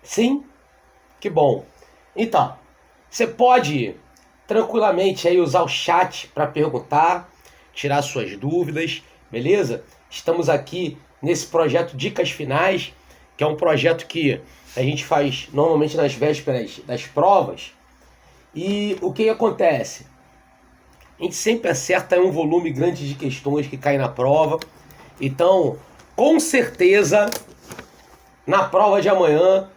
Sim? Que bom. Então, você pode tranquilamente aí usar o chat para perguntar, tirar suas dúvidas, beleza? Estamos aqui nesse projeto Dicas Finais, que é um projeto que a gente faz normalmente nas vésperas das provas. E o que acontece? A gente sempre acerta um volume grande de questões que caem na prova. Então, com certeza, na prova de amanhã,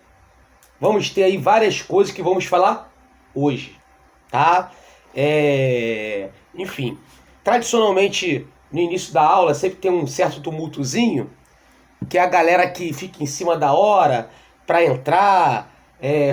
vamos ter aí várias coisas que vamos falar hoje, tá? Enfim, tradicionalmente no início da aula sempre tem um certo tumultozinho, que é a galera que fica em cima da hora para entrar,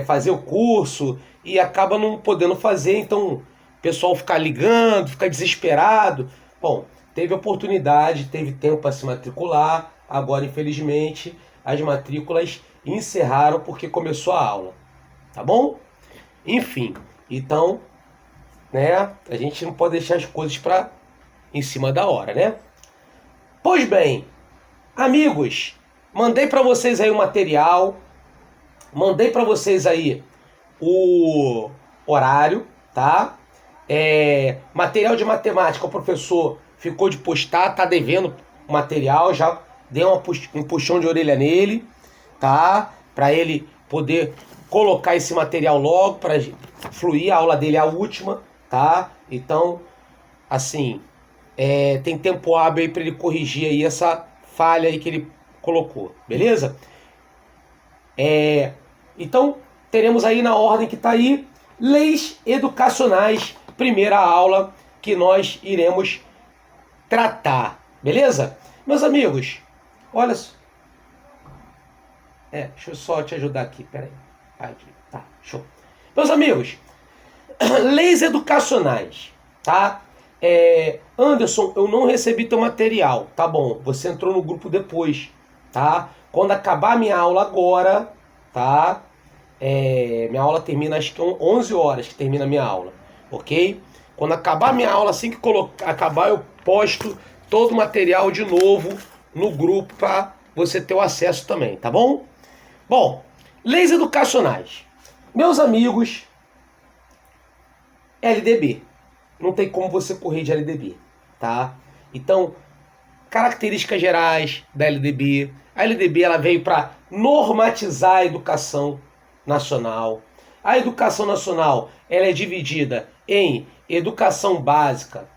fazer o curso e acaba não podendo fazer, então o pessoal fica ligando, fica desesperado. Bom, teve oportunidade, teve tempo para se matricular, agora infelizmente as matrículas encerraram porque começou a aula, tá bom? Enfim, então, né, a gente não pode deixar as coisas para em cima da hora, né? Pois bem, amigos, mandei para vocês aí o material, mandei para vocês aí o horário, tá? Material de matemática, o professor ficou de postar, tá devendo material, já dei um puxão de orelha nele, tá? Para ele poder colocar esse material logo, para fluir a aula dele, a última, tá? Então, assim, tem tempo hábil aí para ele corrigir aí essa falha aí que ele colocou, beleza? Então, teremos aí na ordem que está aí, leis educacionais, primeira aula que nós iremos tratar, beleza? Meus amigos, olha só. Deixa eu só te ajudar aqui, peraí. Aqui, tá, show. Meus amigos, leis educacionais, tá? Anderson, eu não recebi teu material. Tá bom, você entrou no grupo depois, tá? Quando acabar a minha aula agora, tá? Minha aula termina, acho que 11 horas que termina a minha aula, ok? Quando acabar a minha aula, assim que acabar, eu posto todo o material de novo no grupo para você ter o acesso também, tá bom? Bom, leis educacionais. Meus amigos, LDB. Não tem como você correr de LDB, tá? Então, características gerais da LDB. A LDB ela veio para normatizar a educação nacional. A educação nacional ela é dividida em educação básica,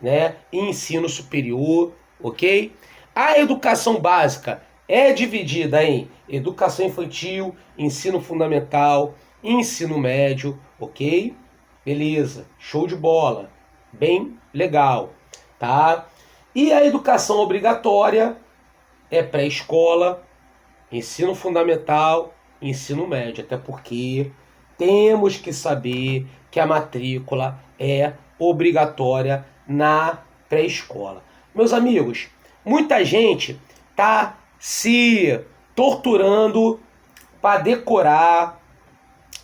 né, e ensino superior, ok? A educação básica é dividida em educação infantil, ensino fundamental, ensino médio, ok? Beleza, show de bola, bem legal, tá? E a educação obrigatória é pré-escola, ensino fundamental, ensino médio, até porque temos que saber que a matrícula é obrigatória na pré-escola. Meus amigos, muita gente tá se torturando para decorar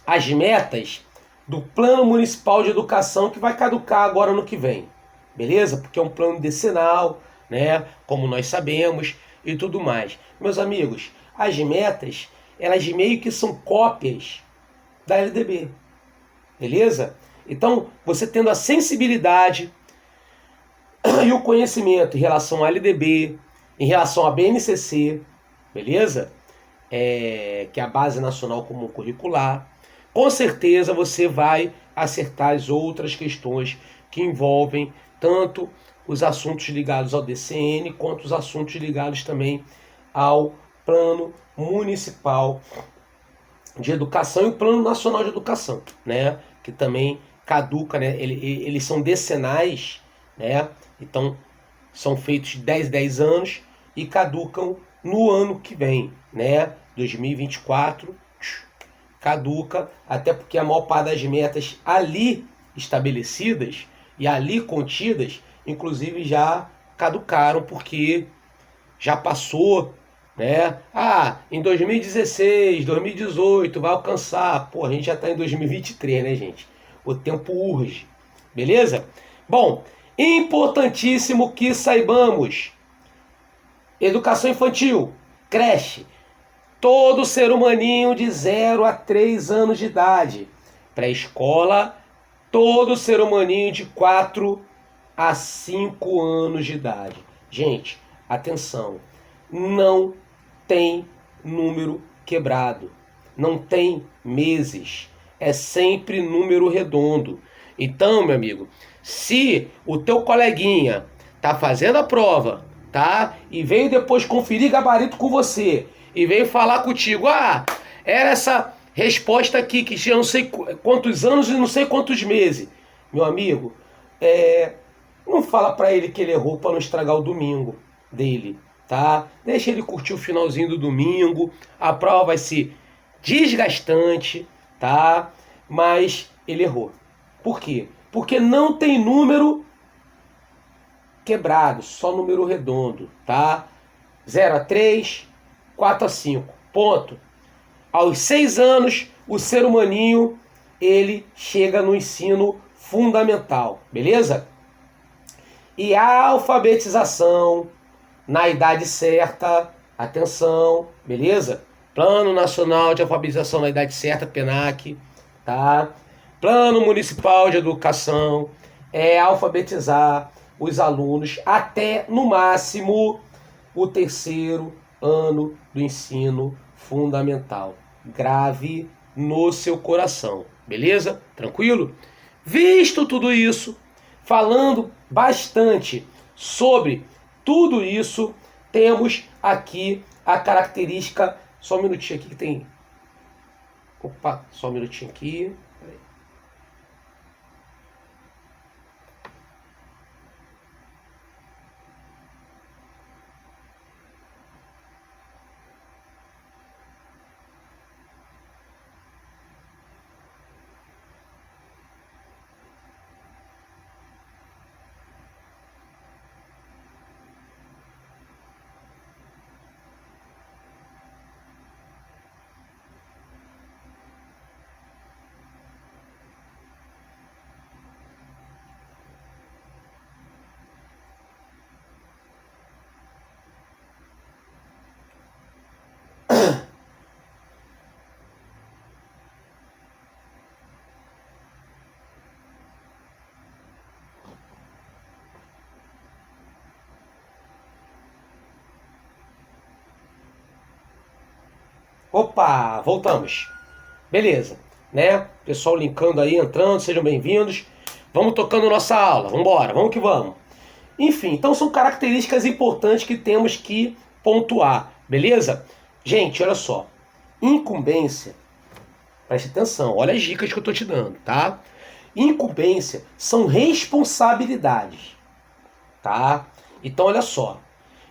as metas do Plano Municipal de Educação que vai caducar agora no que vem, beleza? Porque é um plano decenal, né? Como nós sabemos e tudo mais. Meus amigos, as metas, elas meio que são cópias da LDB, beleza? Então, você tendo a sensibilidade e o conhecimento em relação à LDB, em relação à BNCC, beleza? Que é a Base Nacional Comum Curricular, com certeza você vai acertar as outras questões que envolvem tanto os assuntos ligados ao DCN, quanto os assuntos ligados também ao Plano Municipal de Educação e o Plano Nacional de Educação, né? Que também caduca, né? Eles são decenais, né? Então são feitos 10 anos e caducam no ano que vem, né? 2024 caduca, até porque a maior parte das metas ali estabelecidas e ali contidas, inclusive já caducaram porque já passou, né? Em 2016, 2018 vai alcançar. Pô, a gente já está em 2023, né, gente? O tempo urge, beleza? Bom, importantíssimo que saibamos: educação infantil, creche, todo ser humaninho de 0 a 3 anos de idade. Pré-escola, todo ser humaninho de 4 a 5 anos de idade. Gente, atenção, não tem número quebrado, não tem meses, é sempre número redondo. Então, meu amigo, se o teu coleguinha tá fazendo a prova, tá? E veio depois conferir gabarito com você e veio falar contigo, era essa resposta aqui que tinha não sei quantos anos e não sei quantos meses. Meu amigo, não fala pra ele que ele errou pra não estragar o domingo dele, tá? Deixa ele curtir o finalzinho do domingo, a prova vai ser desgastante, tá? Mas ele errou. Por quê? Porque não tem número quebrado, só número redondo, tá? 0 a 3, 4 a 5, ponto. Aos 6 anos, o ser humaninho, ele chega no ensino fundamental, beleza? E a alfabetização na idade certa, atenção, beleza? Plano Nacional de Alfabetização na Idade Certa, PNAC, tá? Plano Municipal de Educação é alfabetizar os alunos até, no máximo, o 3º ano do ensino fundamental. Grave no seu coração, beleza? Tranquilo? Visto tudo isso, falando bastante sobre tudo isso, temos aqui a característica. Só um minutinho aqui que tem. Opa, só um minutinho aqui. Opa, voltamos. Beleza, né? Pessoal linkando aí, entrando, sejam bem-vindos. Vamos tocando nossa aula, vamos embora, vamos que vamos. Enfim, então são características importantes que temos que pontuar, beleza? Gente, olha só. Incumbência, preste atenção, olha as dicas que eu tô te dando, tá? Incumbência são responsabilidades, tá? Então, olha só.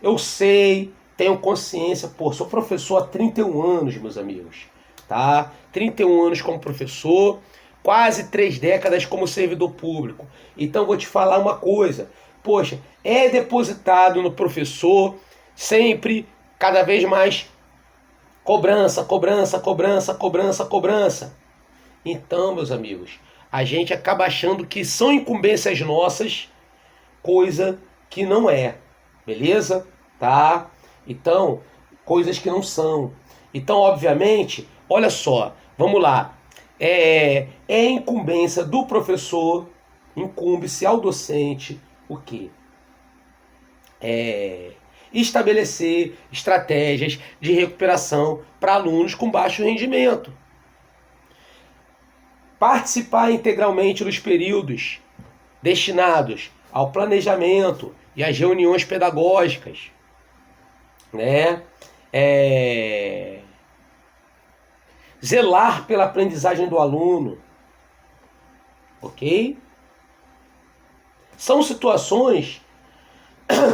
Eu sei, tenho consciência, sou professor há 31 anos, meus amigos, tá? 31 anos como professor, quase 3 décadas como servidor público. Então, vou te falar uma coisa. Poxa, é depositado no professor sempre, cada vez mais, cobrança, cobrança, cobrança, cobrança, cobrança. Então, meus amigos, a gente acaba achando que são incumbências nossas, coisa que não é, beleza? Tá? Então, coisas que não são. Então, obviamente, olha só, vamos lá. É incumbência do professor, incumbe-se ao docente, o quê? Estabelecer estratégias de recuperação para alunos com baixo rendimento. Participar integralmente dos períodos destinados ao planejamento e às reuniões pedagógicas, né? Zelar pela aprendizagem do aluno, ok? São situações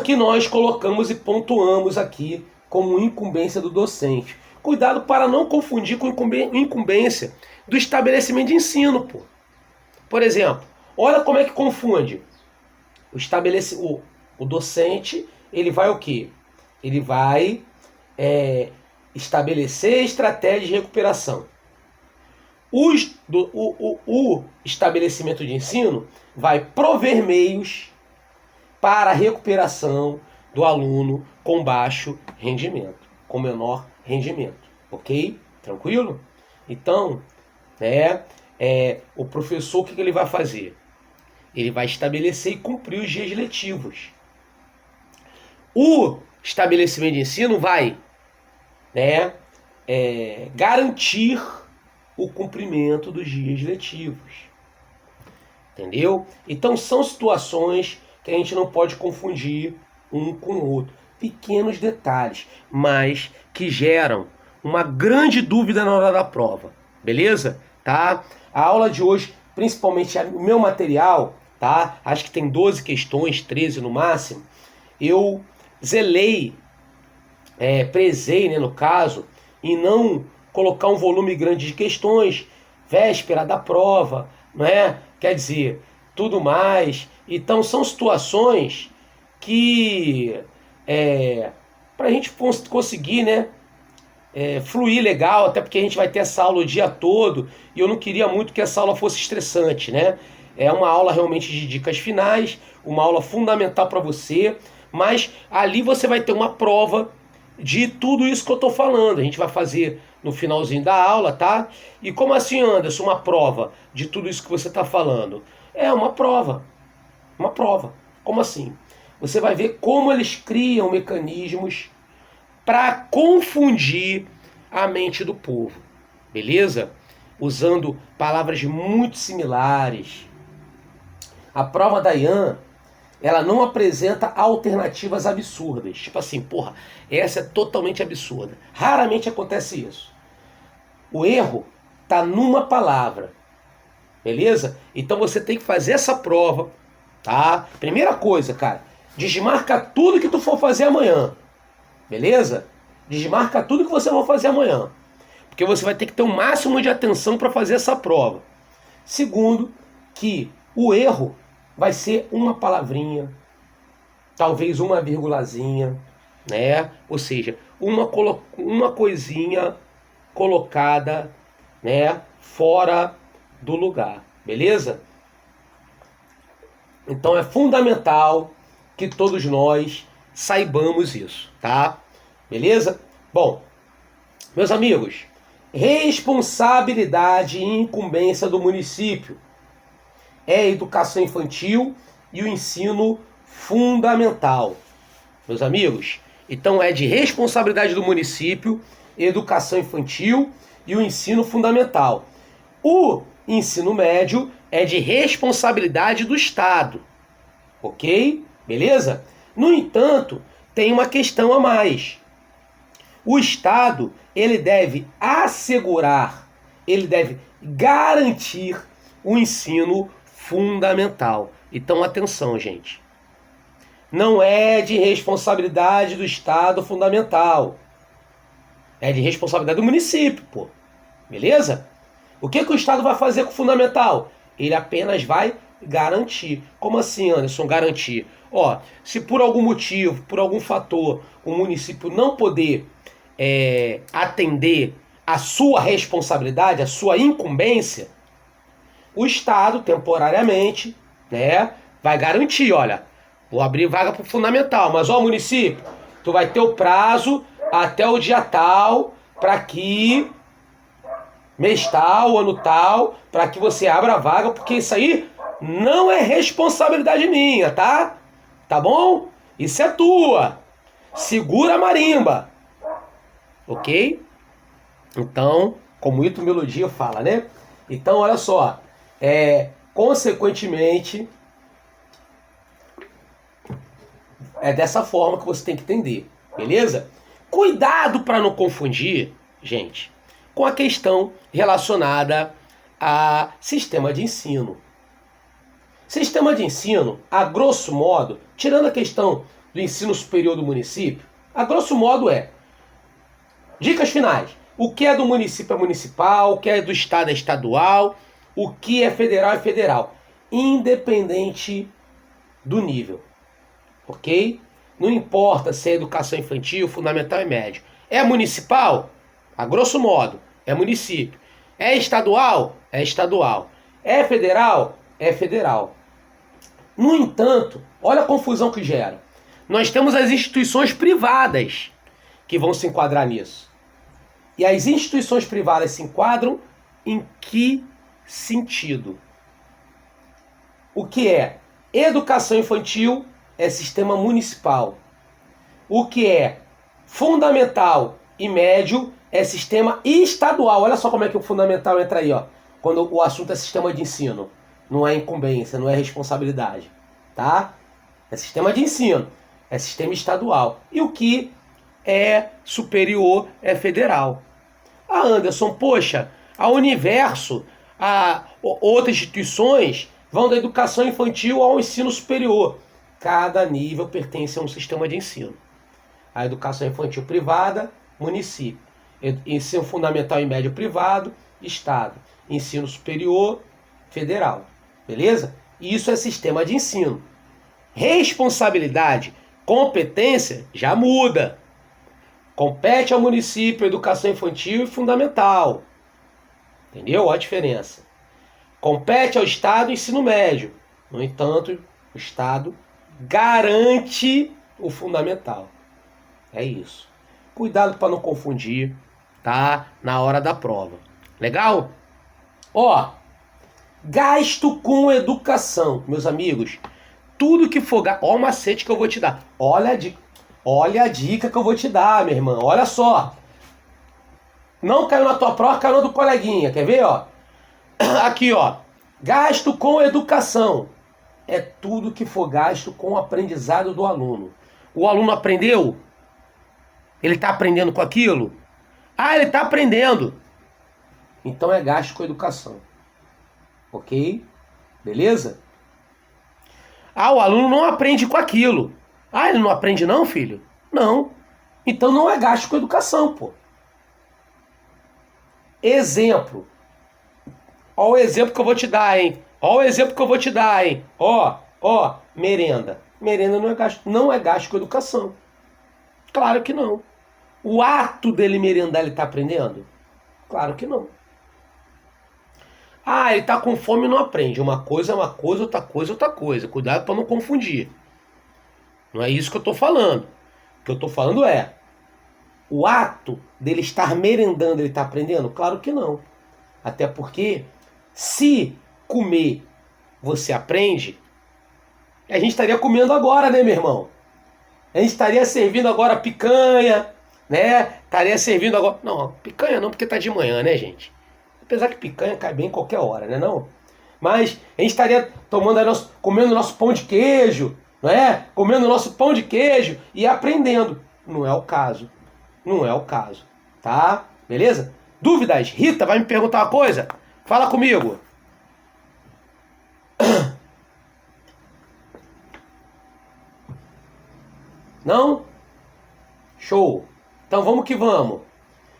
que nós colocamos e pontuamos aqui como incumbência do docente. Cuidado para não confundir com incumbência do estabelecimento de ensino, pô. Por exemplo, olha como é que confunde. O docente, ele vai o quê? Ele vai estabelecer estratégias de recuperação. O estabelecimento de ensino vai prover meios para a recuperação do aluno com baixo rendimento, com menor rendimento. Ok? Tranquilo? Então, o professor, o que ele vai fazer? Ele vai estabelecer e cumprir os dias letivos. O estabelecimento de ensino vai garantir o cumprimento dos dias letivos. Entendeu? Então são situações que a gente não pode confundir um com o outro. Pequenos detalhes, mas que geram uma grande dúvida na hora da prova. Beleza? Tá? A aula de hoje, principalmente o meu material, tá? Acho que tem 12 questões, 13 no máximo. Eu prezei, no caso, em não colocar um volume grande de questões, véspera da prova, não é? Quer dizer, tudo mais. Então são situações que para a gente conseguir, fluir legal, até porque a gente vai ter essa aula o dia todo e eu não queria muito que essa aula fosse estressante, né? É uma aula realmente de dicas finais, uma aula fundamental para você, mas ali você vai ter uma prova de tudo isso que eu estou falando. A gente vai fazer no finalzinho da aula, tá? E como assim, Anderson, uma prova de tudo isso que você está falando? É uma prova. Uma prova. Como assim? Você vai ver como eles criam mecanismos para confundir a mente do povo. Beleza? Usando palavras muito similares. A prova da IAN, ela não apresenta alternativas absurdas. Tipo assim, porra, essa é totalmente absurda. Raramente acontece isso. O erro está numa palavra. Beleza? Então você tem que fazer essa prova, tá? Primeira coisa, cara, desmarca tudo que tu for fazer amanhã. Beleza? Desmarca tudo que você for fazer amanhã. Porque você vai ter que ter o máximo de atenção para fazer essa prova. Segundo, que o erro vai ser uma palavrinha, talvez uma vírgulazinha, né? Ou seja, uma coisinha colocada, fora do lugar, beleza? Então é fundamental que todos nós saibamos isso, tá? Beleza? Bom, meus amigos, responsabilidade e incumbência do município é a educação infantil e o ensino fundamental. Meus amigos, então é de responsabilidade do município, educação infantil e o ensino fundamental. O ensino médio é de responsabilidade do Estado. Ok? Beleza? No entanto, tem uma questão a mais. O Estado, ele deve assegurar, ele deve garantir o ensino fundamental. Então, atenção, gente. Não é de responsabilidade do Estado fundamental. É de responsabilidade do município, pô. Beleza? O que o Estado vai fazer com o fundamental? Ele apenas vai garantir. Como assim, Anderson, garantir? Ó, se por algum motivo, por algum fator, o município não poder atender a sua responsabilidade, a sua incumbência, o Estado, temporariamente, vai garantir, olha, vou abrir vaga para o fundamental, mas ó, município, tu vai ter o prazo até o dia tal, para que mês tal, ano tal, para que você abra a vaga, porque isso aí não é responsabilidade minha, tá? Tá bom? Isso é tua. Segura a marimba. Ok? Então, como o Ito Melodia fala, né? Então, olha só. Consequentemente, é dessa forma que você tem que entender. Beleza? Cuidado para não confundir, gente, com a questão relacionada a sistema de ensino. Sistema de ensino, a grosso modo, tirando a questão do ensino superior do município, a grosso modo dicas finais. O que é do município é municipal, o que é do estado é estadual, o que é federal, independente do nível. Ok? Não importa se é educação infantil, fundamental e médio. É municipal? A grosso modo, é município. É estadual? É estadual. É federal? É federal. No entanto, olha a confusão que gera. Nós temos as instituições privadas que vão se enquadrar nisso. E as instituições privadas se enquadram em que sentido? O que é educação infantil é sistema municipal. O que é fundamental e médio é sistema estadual. Olha só como é que o fundamental entra aí, ó. Quando o assunto é sistema de ensino. Não é incumbência, não é responsabilidade. Tá? É sistema de ensino. É sistema estadual. E o que é superior é federal. Ah, Anderson, poxa, a Universo, outras instituições vão da educação infantil ao ensino superior. Cada nível pertence a um sistema de ensino. A educação infantil privada, município. Ensino fundamental e médio privado, estado. Ensino superior, federal. Beleza? Isso é sistema de ensino. Responsabilidade, competência, já muda. Compete ao município educação infantil e fundamental. Entendeu? Olha a diferença. Compete ao Estado ensino médio. No entanto, o Estado garante o fundamental. É isso. Cuidado para não confundir, tá? Na hora da prova. Legal? Ó, gasto com educação. Meus amigos, tudo que for... Ó o macete que eu vou te dar. Olha a dica que eu vou te dar, minha irmã. Olha só. Não caiu na tua prova, caiu na do coleguinha. Quer ver, ó? Aqui, ó. Gasto com educação. É tudo que for gasto com o aprendizado do aluno. O aluno aprendeu? Ele está aprendendo com aquilo? Ah, ele está aprendendo. Então é gasto com educação. Ok? Beleza? Ah, o aluno não aprende com aquilo. Ah, ele não aprende não, filho? Não. Então não é gasto com educação, pô. Exemplo. Ó o exemplo que eu vou te dar, hein? Ó o exemplo que eu vou te dar, hein? Ó, merenda. Merenda não é gasto com educação. Claro que não. O ato dele merendar, ele está aprendendo? Claro que não. Ah, ele está com fome e não aprende. Uma coisa é uma coisa, outra coisa é outra coisa. Cuidado para não confundir. Não é isso que eu estou falando. O que eu estou falando é, o ato dele estar merendando, ele está aprendendo? Claro que não. Até porque, se comer você aprende, a gente estaria comendo agora, né, meu irmão? A gente estaria servindo agora picanha, né? Estaria servindo agora... Não, picanha não, porque tá de manhã, né, gente? Apesar que picanha cai bem em qualquer hora, né, não? Mas a gente estaria comendo nosso pão de queijo, não é? Comendo nosso pão de queijo e aprendendo. Não é o caso. Não é o caso, tá? Beleza? Dúvidas? Rita, vai me perguntar uma coisa? Fala comigo. Não? Show. Então vamos que vamos.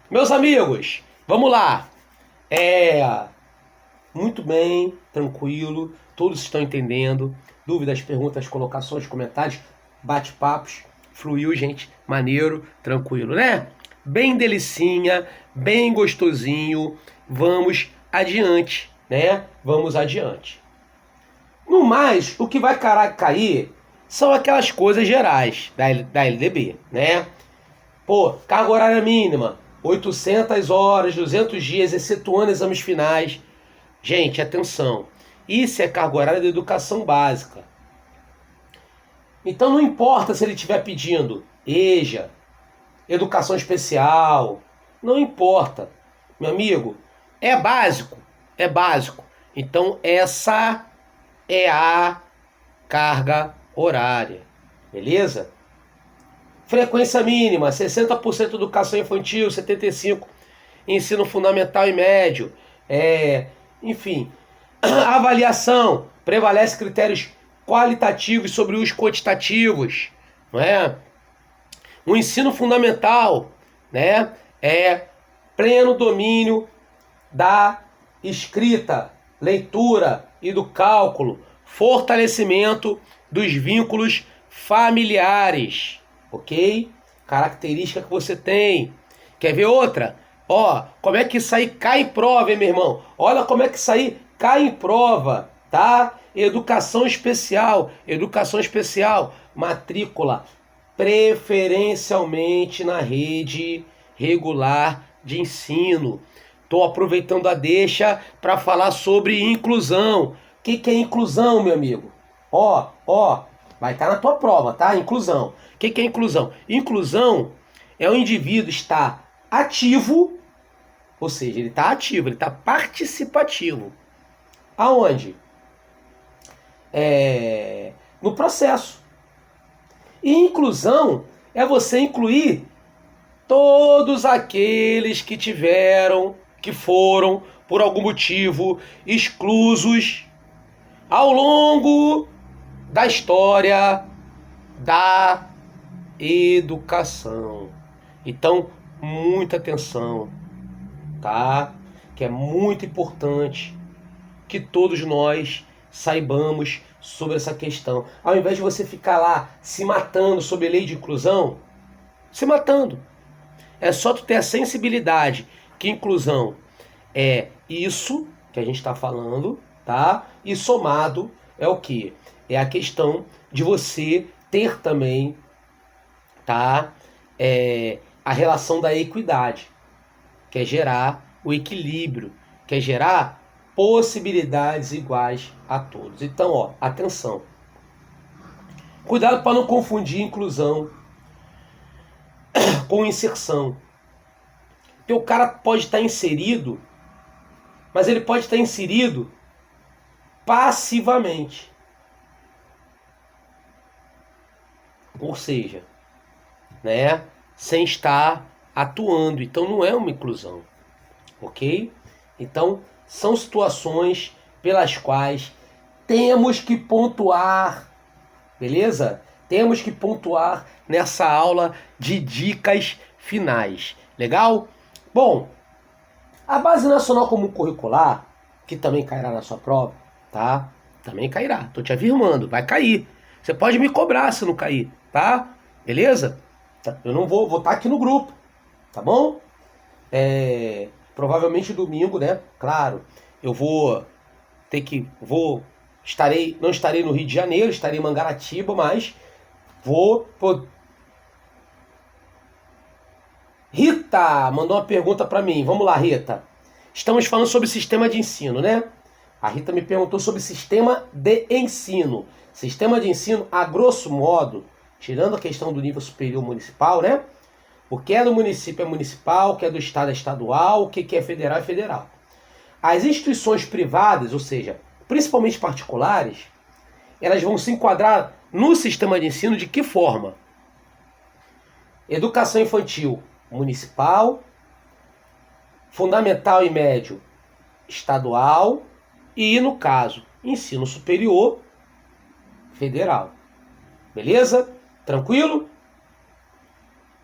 Meus amigos, vamos lá. Muito bem, tranquilo. Todos estão entendendo. Dúvidas, perguntas, colocações, comentários, bate-papos. Fluiu, gente. Maneiro, tranquilo, né? Bem delicinha, bem gostosinho. Vamos adiante, né? Vamos adiante. No mais, o que vai cair são aquelas coisas gerais da LDB, né? Pô, carga horária mínima, 800 horas, 200 dias, excetuando exames finais. Gente, atenção. Isso é carga horária da educação básica. Então não importa se ele estiver pedindo EJA, educação especial, não importa. Meu amigo, é básico, é básico. Então essa é a carga horária, beleza? Frequência mínima, 60% educação infantil, 75% ensino fundamental e médio. Enfim, avaliação, prevalece critérios qualitativos sobre os quantitativos, não é? O ensino fundamental, né, é pleno domínio da escrita, leitura e do cálculo, fortalecimento dos vínculos familiares, ok? Característica que você tem. Quer ver outra? Ó, como é que isso aí cai em prova, hein, meu irmão? Olha como é que isso aí cai em prova, tá? Educação especial, matrícula preferencialmente na rede regular de ensino. Estou aproveitando a deixa para falar sobre inclusão. O que é inclusão, meu amigo? Vai estar na tua prova, tá? Inclusão. O que é inclusão? Inclusão é o indivíduo estar ativo, ou seja, ele está ativo, ele está participativo. Aonde? No processo. E inclusão é você incluir todos aqueles que foram, por algum motivo, exclusos ao longo da história da educação. Então, muita atenção, tá? Que é muito importante que todos nós saibamos sobre essa questão. Ao invés de você ficar lá se matando sobre a lei de inclusão, se matando. É só tu ter a sensibilidade que inclusão é isso que a gente está falando, tá? E somado é o quê? É a questão de você ter também, tá? A relação da equidade, que é gerar o equilíbrio, que é gerar possibilidades iguais a todos. Então, atenção. Cuidado para não confundir inclusão com inserção. Porque o cara pode estar inserido, mas ele pode estar inserido passivamente. Ou seja, né, sem estar atuando. Então não é uma inclusão. Ok? Então são situações pelas quais temos que pontuar. Beleza? Temos que pontuar nessa aula de dicas finais. Legal? Bom, a Base Nacional Comum Curricular, que também cairá na sua prova, tá? Também cairá. Tô te afirmando, vai cair. Você pode me cobrar se não cair, tá? Beleza? Eu não vou estar aqui no grupo, tá bom? Provavelmente domingo, né? Claro, eu não estarei no Rio de Janeiro, estarei em Mangaratiba, mas Rita mandou uma pergunta para mim. Vamos lá, Rita. Estamos falando sobre sistema de ensino, né? A Rita me perguntou sobre sistema de ensino. Sistema de ensino, a grosso modo, tirando a questão do nível superior municipal, né? O que é do município é municipal, o que é do estado é estadual, o que é federal é federal. As instituições privadas, ou seja, principalmente particulares, elas vão se enquadrar no sistema de ensino de que forma? Educação infantil municipal, fundamental e médio estadual e, no caso, ensino superior federal. Beleza? Tranquilo?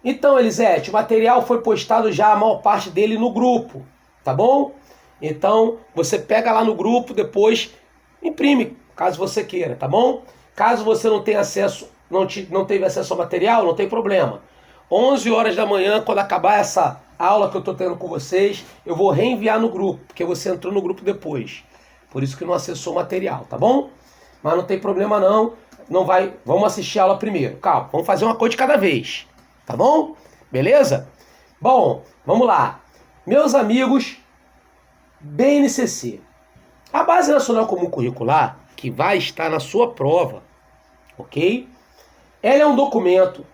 Então, Elisete, o material foi postado já, a maior parte dele no grupo, tá bom? Então, você pega lá no grupo, depois imprime, caso você queira, tá bom? Caso você não tenha acesso, não teve acesso ao material, não tem problema. 11 horas da manhã, quando acabar essa aula que eu estou tendo com vocês, eu vou reenviar no grupo, porque você entrou no grupo depois. Por isso que não acessou o material, tá bom? Mas não tem problema não, vamos assistir a aula primeiro. Calma, vamos fazer uma coisa de cada vez, tá bom? Beleza? Bom, vamos lá. Meus amigos, BNCC. A Base Nacional Comum Curricular, que vai estar na sua prova, ok? Ela é um documento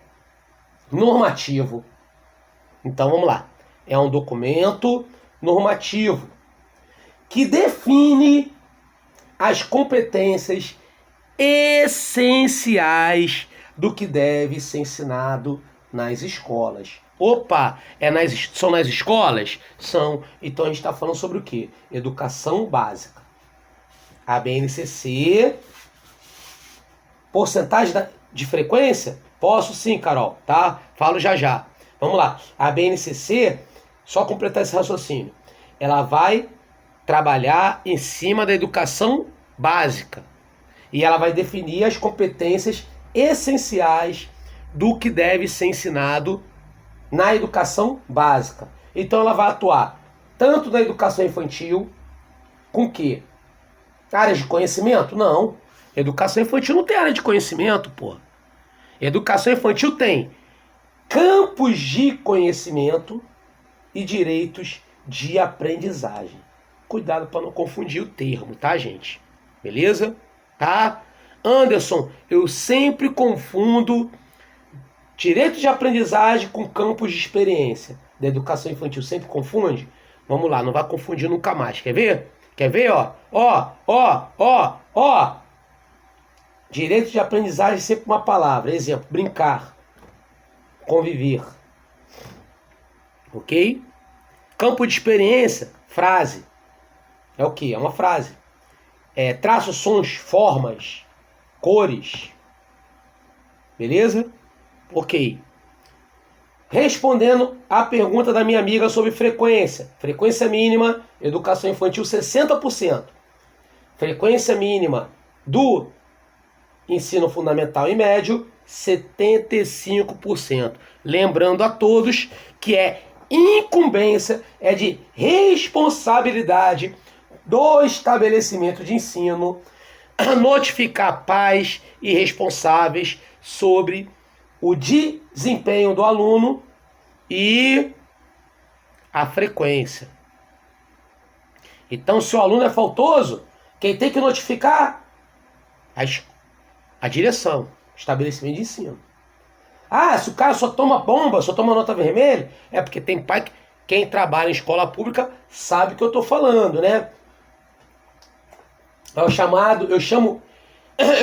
normativo. Então vamos lá. É um documento normativo que define as competências essenciais do que deve ser ensinado nas escolas. Opa, são nas escolas? São. Então a gente está falando sobre o quê? Educação básica. A BNCC, porcentagem de frequência? Posso sim, Carol, tá? Falo já já. Vamos lá. A BNCC, só completar esse raciocínio, ela vai trabalhar em cima da educação básica. E ela vai definir as competências essenciais do que deve ser ensinado na educação básica. Então ela vai atuar tanto na educação infantil, com que? Áreas de conhecimento? Não. Educação infantil não tem área de conhecimento, pô. Educação infantil tem campos de conhecimento e direitos de aprendizagem. Cuidado para não confundir o termo, tá, gente? Beleza? Tá? Anderson, eu sempre confundo direito de aprendizagem com campos de experiência. Da educação infantil sempre confunde? Vamos lá, não vai confundir nunca mais. Quer ver? Quer ver, ó? Ó. Direito de aprendizagem sempre uma palavra. Exemplo, brincar, conviver. Ok? Campo de experiência, frase. É o quê? É uma frase. Traços, sons, formas, cores. Beleza? Ok. Respondendo à pergunta da minha amiga sobre frequência. Frequência mínima, educação infantil 60%. Frequência mínima do ensino fundamental e médio, 75%. Lembrando a todos que incumbência, é de responsabilidade do estabelecimento de ensino notificar pais e responsáveis sobre o desempenho do aluno e a frequência. Então, se o aluno é faltoso, quem tem que notificar? A direção, o estabelecimento de ensino. Se o cara só toma bomba, só toma nota vermelha, é porque tem pai que, quem trabalha em escola pública sabe o que eu estou falando, né? Eu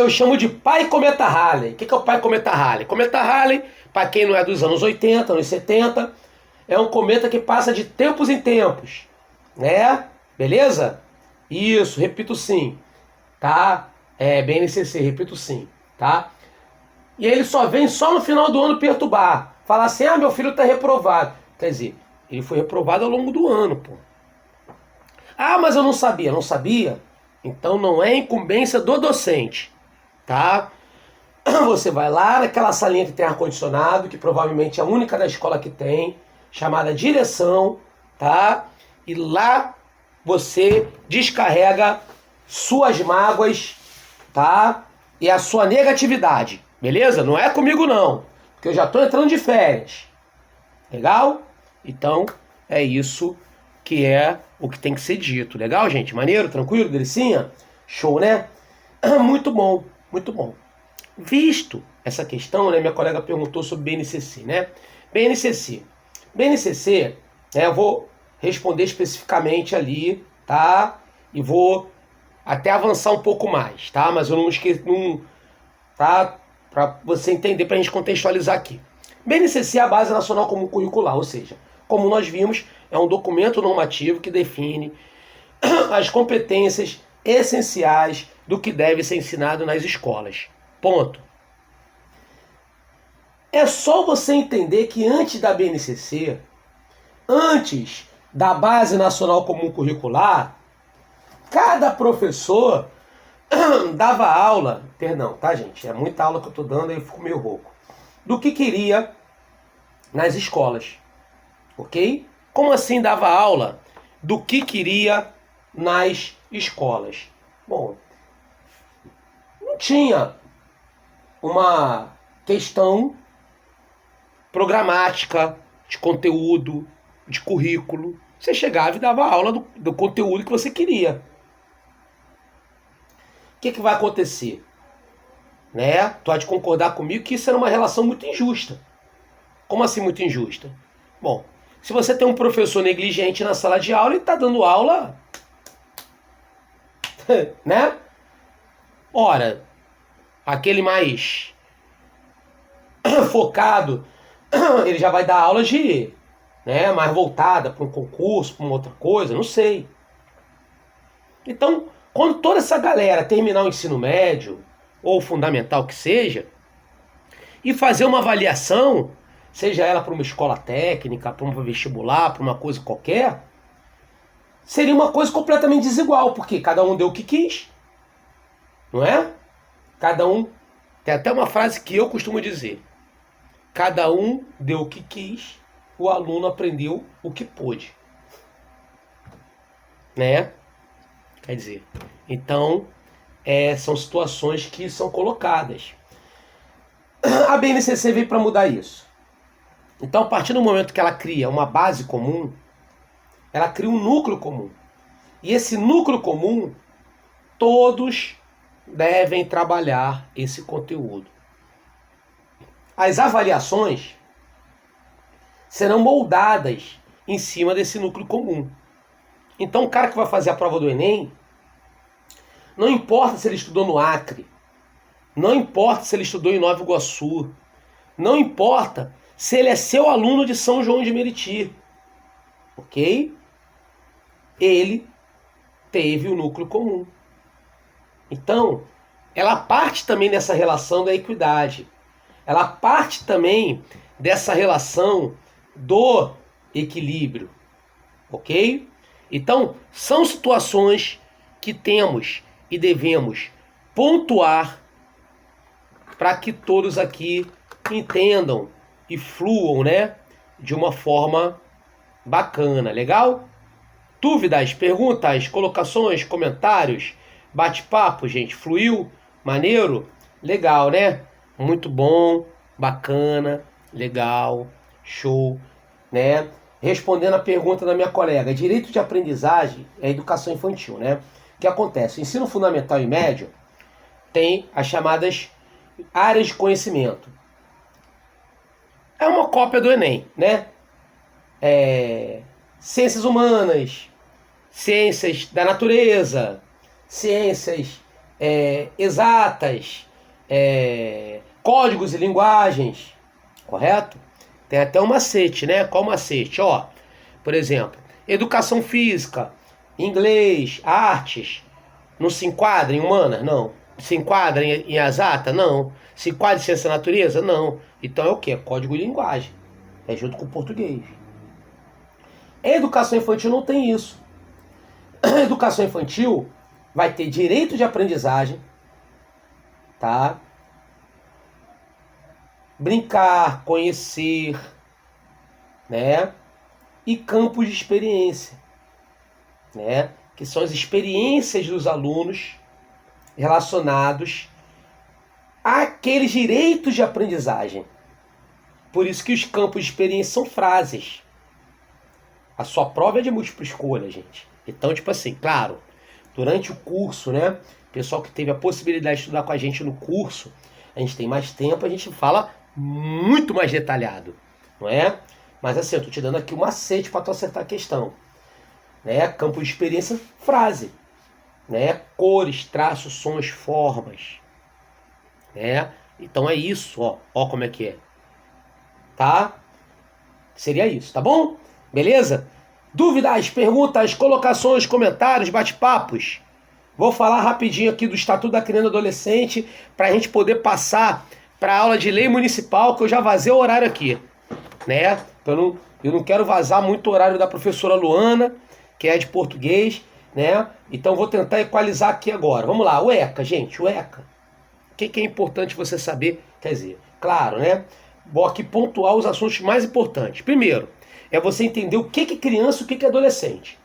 chamo de pai cometa Halley. O que é o pai cometa Halley? Cometa Halley, para quem não é dos anos 80, anos 70, é um cometa que passa de tempos em tempos, né? Beleza? Isso, repito sim, tá? BNCC, repito sim, tá? E ele só vem só no final do ano perturbar. Falar assim, meu filho está reprovado. Quer dizer, ele foi reprovado ao longo do ano, pô. Mas eu não sabia. Não sabia? Então não é incumbência do docente, tá? Você vai lá naquela salinha que tem ar-condicionado, que provavelmente é a única da escola que tem, chamada direção, tá? E lá você descarrega suas mágoas, tá? E a sua negatividade. Beleza? Não é comigo não, porque eu já estou entrando de férias. Legal? Então, é isso que é o que tem que ser dito. Legal, gente? Maneiro? Tranquilo? Delicinha? Show, né? Muito bom, muito bom. Visto essa questão, né? Minha colega perguntou sobre BNCC, né? BNCC, né, eu vou responder especificamente ali, tá? E vou até avançar um pouco mais, tá? Mas eu não esqueci, tá? Para você entender, para a gente contextualizar aqui. BNCC é a Base Nacional Comum Curricular, ou seja, como nós vimos, é um documento normativo que define as competências essenciais do que deve ser ensinado nas escolas. Ponto. É só você entender que antes da BNCC, antes da Base Nacional Comum Curricular, cada professor dava aula, perdão, tá, gente? É muita aula que eu tô dando e eu fico meio rouco. Do que queria nas escolas, ok? Como assim dava aula do que queria nas escolas? Bom, não tinha uma questão programática, de conteúdo, de currículo. Você chegava e dava aula do conteúdo que você queria. O que vai acontecer? Né? Tu há de concordar comigo que isso era uma relação muito injusta. Como assim muito injusta? Bom, se você tem um professor negligente na sala de aula, ele está dando aula, né? Ora, aquele mais focado, ele já vai dar aula de, né, mais voltada para um concurso, para uma outra coisa, não sei. Então, quando toda essa galera terminar o ensino médio, ou fundamental que seja, e fazer uma avaliação, seja ela para uma escola técnica, para um vestibular, para uma coisa qualquer, seria uma coisa completamente desigual, porque cada um deu o que quis, não é? Cada um, tem até uma frase que eu costumo dizer, cada um deu o que quis, o aluno aprendeu o que pôde, né? Quer dizer, então, são situações que são colocadas. A BNCC veio para mudar isso. Então, a partir do momento que ela cria uma base comum, ela cria um núcleo comum. E esse núcleo comum, todos devem trabalhar esse conteúdo. As avaliações serão moldadas em cima desse núcleo comum. Então, o cara que vai fazer a prova do Enem, não importa se ele estudou no Acre, não importa se ele estudou em Nova Iguaçu, não importa se ele é seu aluno de São João de Meriti, ok? Ele teve o núcleo comum. Então, ela parte também dessa relação da equidade. Ela parte também dessa relação do equilíbrio, ok? Então, são situações que temos e devemos pontuar para que todos aqui entendam e fluam, né, de uma forma bacana, legal? Dúvidas, perguntas, colocações, comentários, bate-papo, gente, fluiu? Maneiro? Legal, né? Muito bom, bacana, legal, show, né? Respondendo a pergunta da minha colega, direito de aprendizagem é educação infantil, né? O que acontece? O ensino fundamental e médio tem as chamadas áreas de conhecimento. É uma cópia do Enem, né? Ciências humanas, ciências da natureza, ciências exatas, códigos e linguagens, correto? Tem até um macete, né? Qual macete? Ó, por exemplo, educação física, inglês, artes, não se enquadra em humanas? Não. Se enquadra em exata? Não. Se enquadra em ciência da natureza? Não. Então é o quê? Código e linguagem. É junto com o português. A educação infantil não tem isso. A educação infantil vai ter direito de aprendizagem, tá? Brincar, conhecer, né? E campos de experiência, né? Que são as experiências dos alunos relacionados àqueles direitos de aprendizagem. Por isso que os campos de experiência são frases. A sua prova é de múltipla escolha, gente. Então, tipo assim, claro, durante o curso, né? O pessoal que teve a possibilidade de estudar com a gente no curso, a gente tem mais tempo, a gente fala muito mais detalhado, não é? Mas assim, eu tô te dando aqui um macete para tu acertar a questão, né? Campo de experiência, frase, né? Cores, traços, sons, formas, né? Então é isso, ó, ó como é que é, tá? Seria isso, tá bom? Beleza? Dúvidas, perguntas, colocações, comentários, bate-papos? Vou falar rapidinho aqui do Estatuto da Criança e do Adolescente para a gente poder passar para a aula de lei municipal, que eu já vazei o horário aqui, né? Eu não quero vazar muito o horário da professora Luana, que é de português, né? Então vou tentar equalizar aqui agora. Vamos lá, o ECA, gente, o ECA. O que é importante você saber? Quer dizer, claro, né? Vou aqui pontuar os assuntos mais importantes. Primeiro, é você entender o que é criança e o que é adolescente.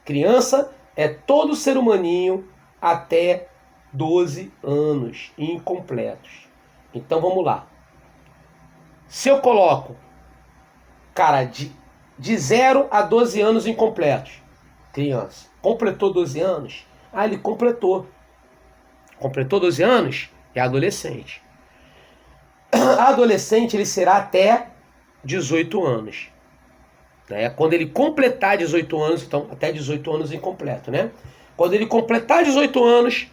Criança é todo ser humaninho até 12 anos, incompletos. Então vamos lá. Se eu coloco, cara, de 0 a 12 anos incompletos, criança, completou 12 anos? Ah, ele completou. Completou 12 anos? É adolescente. Adolescente, ele será até 18 anos. Né? Quando ele completar 18 anos, então até 18 anos incompleto, né? Quando ele completar 18 anos,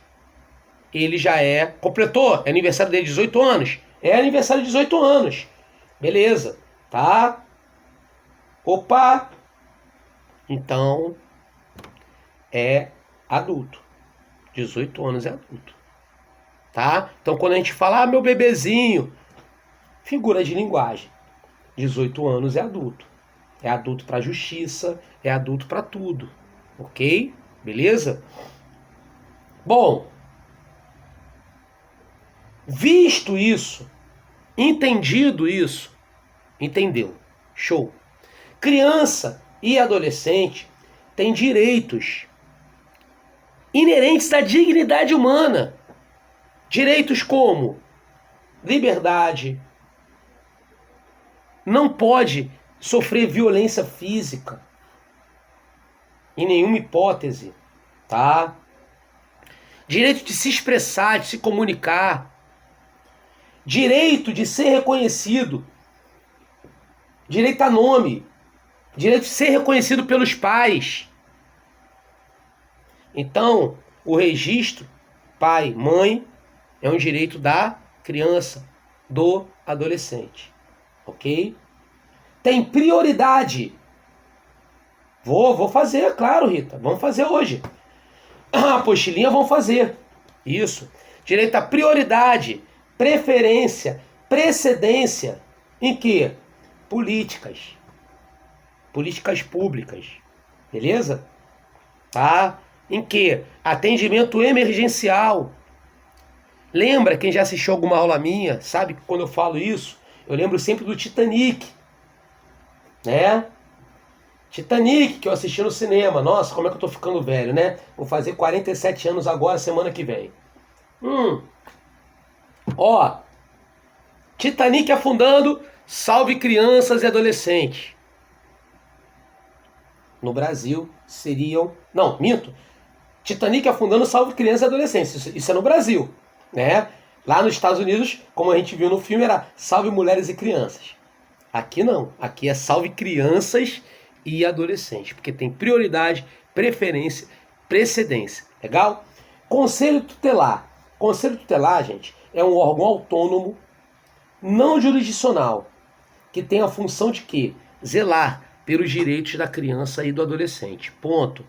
ele já é... Completou? É aniversário dele de 18 anos? É aniversário de 18 anos. Beleza, tá? Opa! Então, é adulto. 18 anos é adulto. Tá? Então, quando a gente fala, meu bebezinho, figura de linguagem. 18 anos é adulto. É adulto para justiça, é adulto para tudo. Ok? Beleza? Bom, visto isso, entendido isso, entendeu? Show. Criança e adolescente têm direitos inerentes à dignidade humana. Direitos como liberdade, não pode sofrer violência física, em nenhuma hipótese, tá? Direito de se expressar, de se comunicar, direito de ser reconhecido, direito a nome, direito de ser reconhecido pelos pais. Então, o registro pai, mãe, é um direito da criança, do adolescente, ok? Tem prioridade. Vou fazer, claro, Rita, vamos fazer hoje. A apostilinha vamos fazer. Isso. Direito à prioridade, preferência, precedência. Em quê? Políticas. Políticas públicas. Beleza? Tá? Em quê? Atendimento emergencial. Lembra, quem já assistiu alguma aula minha, sabe que quando eu falo isso, eu lembro sempre do Titanic. Né? Titanic, que eu assisti no cinema. Nossa, como é que eu tô ficando velho, né? Vou fazer 47 anos agora, semana que vem. Ó, Titanic afundando, salve crianças e adolescentes. No Brasil seriam... Não, minto. Titanic afundando, salve crianças e adolescentes. Isso é no Brasil, né? Lá nos Estados Unidos, como a gente viu no filme, era salve mulheres e crianças. Aqui não. Aqui é salve crianças e adolescentes, porque tem prioridade, preferência, precedência. Legal? Conselho tutelar. Conselho tutelar, gente, é um órgão autônomo, não jurisdicional, que tem a função de quê? Zelar pelos direitos da criança e do adolescente. Ponto.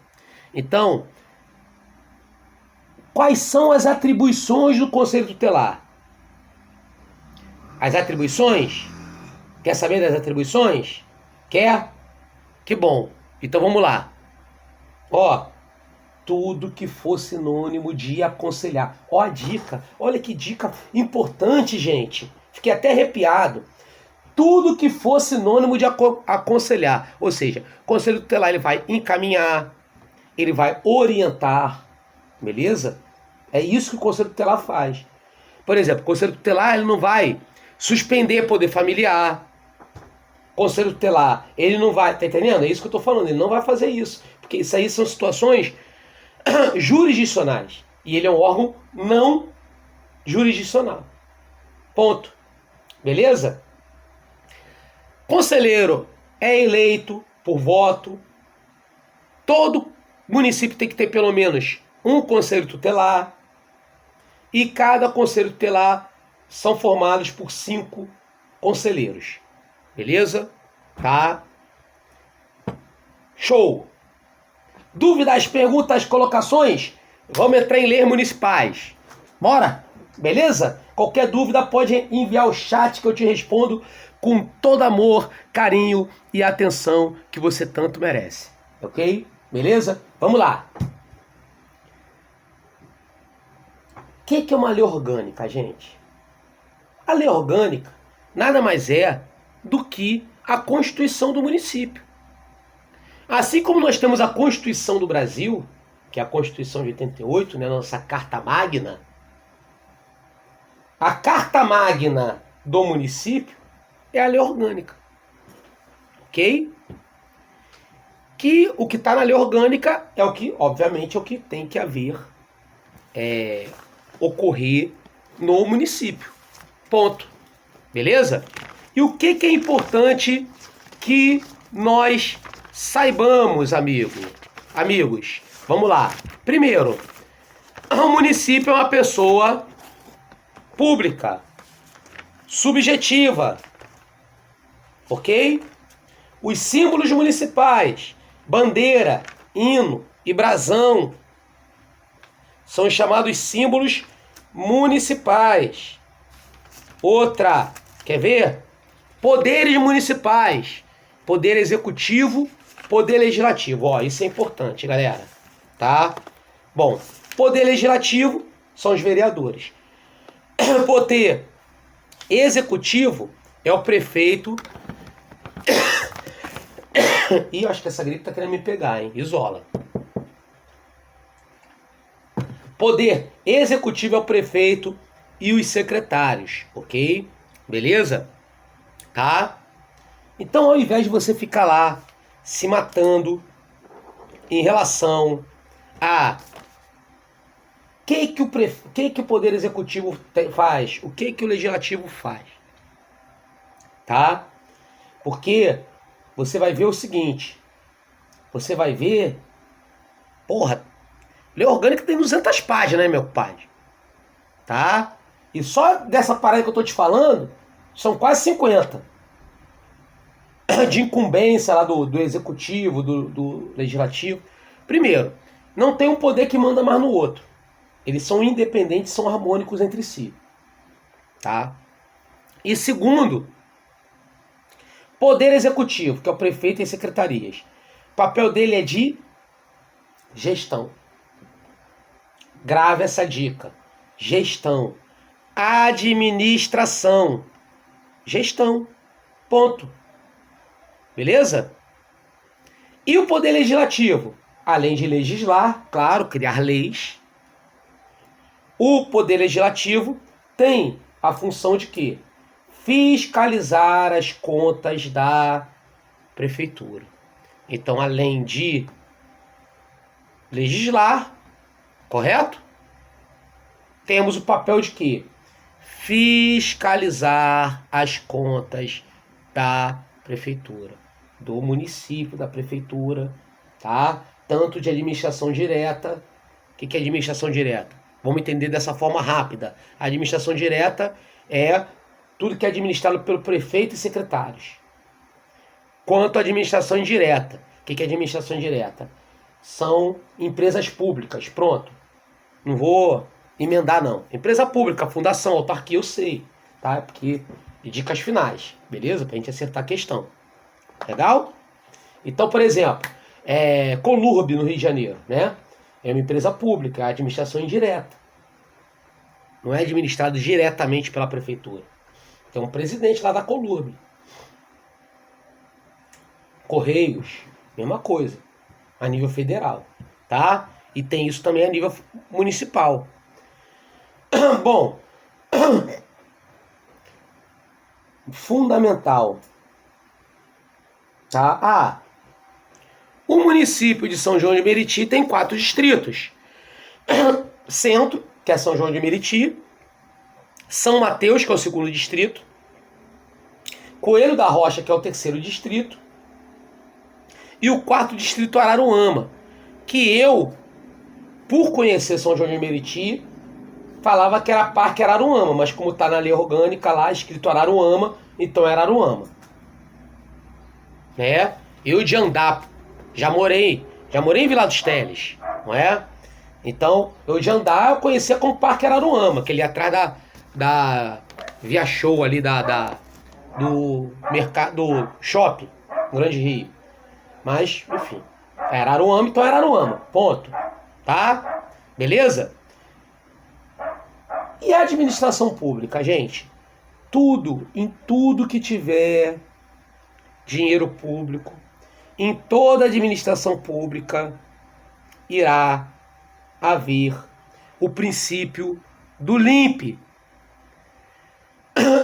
Então, quais são as atribuições do Conselho Tutelar? As atribuições? Quer saber das atribuições? Quer? Que bom. Então vamos lá. Ó, tudo que for sinônimo de aconselhar. Ó a dica. Olha que dica importante, gente. Fiquei até arrepiado. Tudo que for sinônimo de aconselhar. Ou seja, o Conselho Tutelar ele vai encaminhar, ele vai orientar, beleza? É isso que o Conselho Tutelar faz. Por exemplo, o Conselho Tutelar ele não vai suspender poder familiar. O Conselho Tutelar, ele não vai, tá entendendo? É isso que eu tô falando, ele não vai fazer isso. Porque isso aí são situações jurisdicionais. E ele é um órgão não jurisdicional. Ponto. Beleza? Conselheiro é eleito por voto. Todo município tem que ter pelo menos um conselho tutelar. E cada conselho tutelar são formados por 5 conselheiros. Beleza? Tá? Show! Dúvidas, perguntas, colocações? Vamos entrar em leis municipais. Bora? Beleza? Qualquer dúvida pode enviar o chat que eu te respondo com todo amor, carinho e atenção que você tanto merece. Ok? Beleza? Vamos lá. O que é uma lei orgânica, gente? A lei orgânica nada mais é do que a Constituição do município. Assim como nós temos a Constituição do Brasil, que é a Constituição de 88, né, nossa Carta Magna, a Carta Magna do município é a lei orgânica. Ok? Que o que está na lei orgânica é o que, obviamente, é o que tem que haver, ocorrer no município. Ponto. Beleza? E o que é importante que nós saibamos, amigos? Vamos lá. Primeiro, o município é uma pessoa pública, subjetiva. Ok? Os símbolos municipais, bandeira, hino e brasão, são chamados símbolos municipais. Outra, quer ver? Poderes municipais, poder executivo, poder legislativo. Ó, isso é importante, galera. Tá? Bom, poder legislativo são os vereadores. Poder executivo é o prefeito. Ih, acho que essa gripe tá querendo me pegar, hein? Isola. Poder executivo é o prefeito e os secretários, ok? Beleza? Tá? Então, ao invés de você ficar lá se matando em relação a que o Poder Executivo faz, o que o Legislativo faz, tá? Porque você vai ver o seguinte, você vai ver, porra, lei orgânica tem 200 páginas, né, meu compadre? Tá? E só dessa parada que eu tô te falando, são quase 50 de incumbência lá do Executivo, do Legislativo. Primeiro, não tem um poder que manda mais no outro. Eles são independentes, são harmônicos entre si. Tá? E segundo, Poder Executivo, que é o prefeito e secretarias. O papel dele é de gestão. Grave essa dica. Gestão. Administração. Gestão. Ponto. Beleza? E o Poder Legislativo? Além de legislar, claro, criar leis, o Poder Legislativo tem a função de quê? Fiscalizar as contas da prefeitura. Então, além de legislar, correto? Temos o papel de quê? Fiscalizar as contas da prefeitura, do município, da prefeitura, tá? Tanto de administração direta. O que é administração direta? Vamos entender dessa forma rápida. A administração direta é tudo que é administrado pelo prefeito e secretários. Quanto à administração indireta. O que é administração indireta? São empresas públicas. Pronto. Não vou emendar, não. Empresa pública, fundação, autarquia, eu sei. Tá? Porque dicas finais. Beleza? Pra gente acertar a questão. Legal? Então, por exemplo, Colurb no Rio de Janeiro, né? É uma empresa pública, é a administração indireta. Não é administrado diretamente pela prefeitura. Tem um presidente lá da Colurb. Correios, mesma coisa, a nível federal, tá? E tem isso também a nível municipal. Bom, fundamental, tá? O município de São João de Meriti tem 4 distritos. Centro, que é São João de Meriti, São Mateus, que é o 2º distrito, Coelho da Rocha, que é o 3º distrito, e o 4º distrito Araruama, que eu, por conhecer São João de Meriti, falava que era Parque Araruama, mas como está na lei orgânica lá, escrito Araruama, então era Araruama. Né? Eu de andar, já morei em Vila dos Teles, não é? Então, eu de andar, eu conhecia como Parque Araruama, que ele é atrás da Via Show ali, do mercado, do shopping, no Grande Rio. Mas, enfim, era Araruama, então era Araruama, ponto. Tá? Beleza? E a administração pública, gente? Em tudo que tiver dinheiro público, em toda administração pública, irá haver o princípio do LIMP.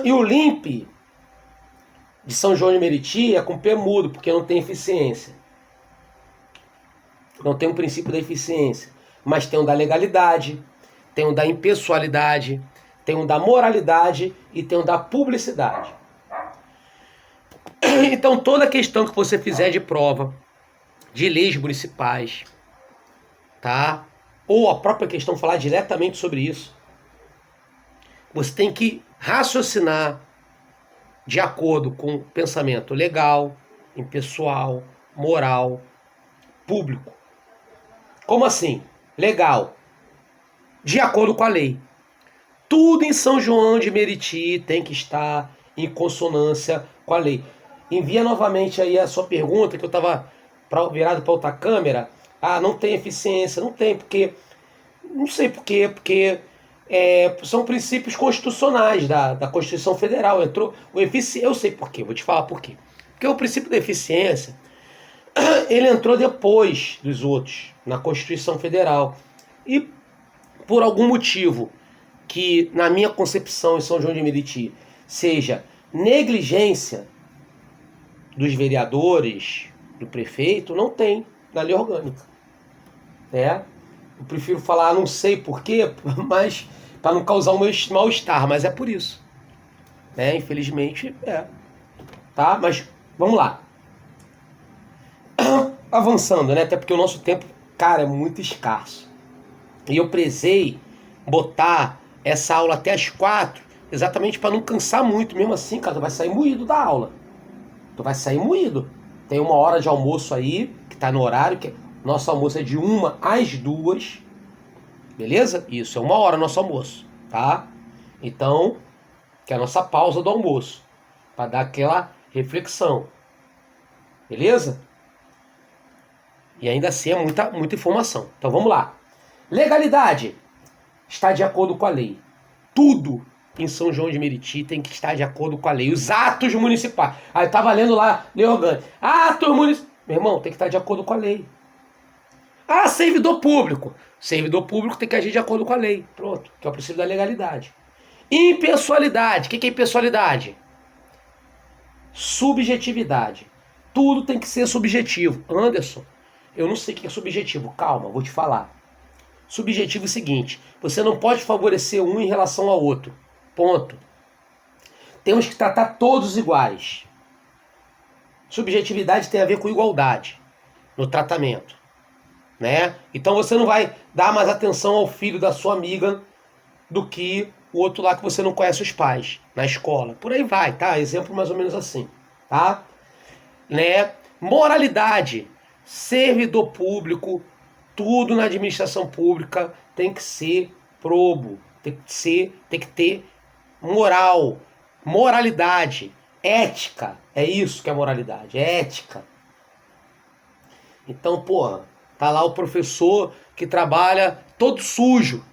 E o LIMP de São João de Meriti é com P mudo, porque não tem eficiência. Não tem um princípio da eficiência. Mas tem um da legalidade, tem um da impessoalidade, tem um da moralidade e tem um da publicidade. Então toda questão que você fizer de prova, de leis municipais, tá? Ou a própria questão falar diretamente sobre isso, você tem que raciocinar de acordo com o pensamento legal, impessoal, moral, público. Como assim? Legal. De acordo com a lei. Tudo em São João de Meriti tem que estar em consonância com a lei. Envia novamente aí a sua pergunta, que eu estava virado para outra câmera. Não tem eficiência. Não tem, porque... Não sei por quê, porque são princípios constitucionais da Constituição Federal. Entrou o eficiência. Eu sei por quê, vou te falar por quê. Porque o princípio da eficiência, ele entrou depois dos outros, na Constituição Federal. E por algum motivo que, na minha concepção, em São João de Meriti, seja negligência, dos vereadores, do prefeito, não tem na lei orgânica. Né? Eu prefiro falar, não sei porquê, mas para não causar o meu mal-estar, mas é por isso. Né? Infelizmente, é. Tá? Mas vamos lá. Avançando, né? Até porque o nosso tempo, cara, é muito escasso. E eu prezei botar essa aula até as 4, exatamente para não cansar muito. Mesmo assim, cara, tu vai sair moído da aula. Tu vai sair moído. Tem 1 hora de almoço aí, que tá no horário, que nosso almoço é de 1 às 2. Beleza? Isso, é 1 hora nosso almoço, tá? Então, que é a nossa pausa do almoço, para dar aquela reflexão. Beleza? E ainda assim é muita informação. Então vamos lá. Legalidade. Está de acordo com a lei. Tudo em São João de Meriti tem que estar de acordo com a lei. Os atos municipais. Aí eu tava lendo lá, lei orgânica. Atos municipais. Meu irmão, tem que estar de acordo com a lei. Ah, servidor público. Servidor público tem que agir de acordo com a lei. Pronto, que é o princípio da legalidade. Impessoalidade. O que é impessoalidade? Subjetividade. Tudo tem que ser subjetivo. Anderson, eu não sei o que é subjetivo. Calma, vou te falar. Subjetivo é o seguinte: você não pode favorecer um em relação ao outro. Ponto. Temos que tratar todos iguais. Subjetividade tem a ver com igualdade no tratamento. Né? Então você não vai dar mais atenção ao filho da sua amiga do que o outro lá que você não conhece os pais, na escola. Por aí vai, tá? Exemplo mais ou menos assim, tá? Né? Moralidade, servidor público, tudo na administração pública tem que ser probo, tem que ter moral, moralidade, ética. É isso que é moralidade, é ética. Então, porra, tá lá o professor que trabalha todo sujo.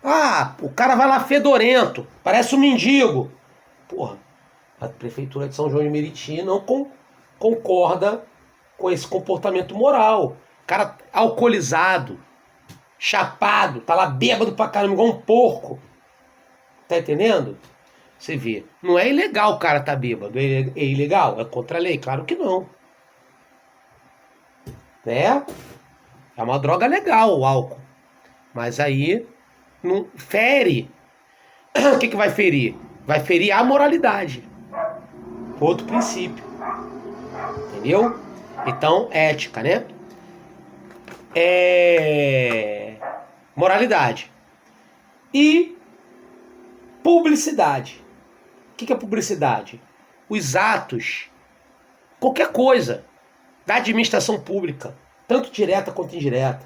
Ah, o cara vai lá fedorento, parece um mendigo. Porra, a prefeitura de São João de Meriti não concorda com esse comportamento moral. O cara alcoolizado, chapado, tá lá bêbado pra caramba, igual um porco. Tá entendendo? Você vê, não é ilegal o cara tá bêbado, é ilegal? É contra a lei? Claro que não. Né? É uma droga legal o álcool. Mas aí não fere. O que vai ferir? Vai ferir a moralidade. Outro princípio. Entendeu? Então, ética, né? Moralidade. E publicidade. O que é publicidade? Os atos, qualquer coisa da administração pública, tanto direta quanto indireta.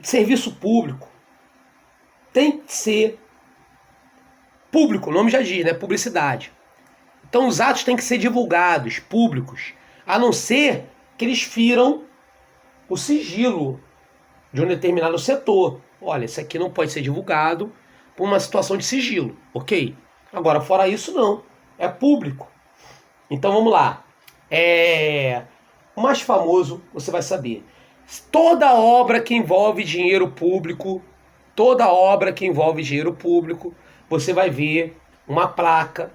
Serviço público tem que ser público, o nome já diz, né? Publicidade. Então os atos têm que ser divulgados, públicos, a não ser que eles firam o sigilo de um determinado setor. Olha, isso aqui não pode ser divulgado por uma situação de sigilo, ok? Agora, fora isso, não. É público. Então vamos lá. O mais famoso, você vai saber. Toda obra que envolve dinheiro público, você vai ver uma placa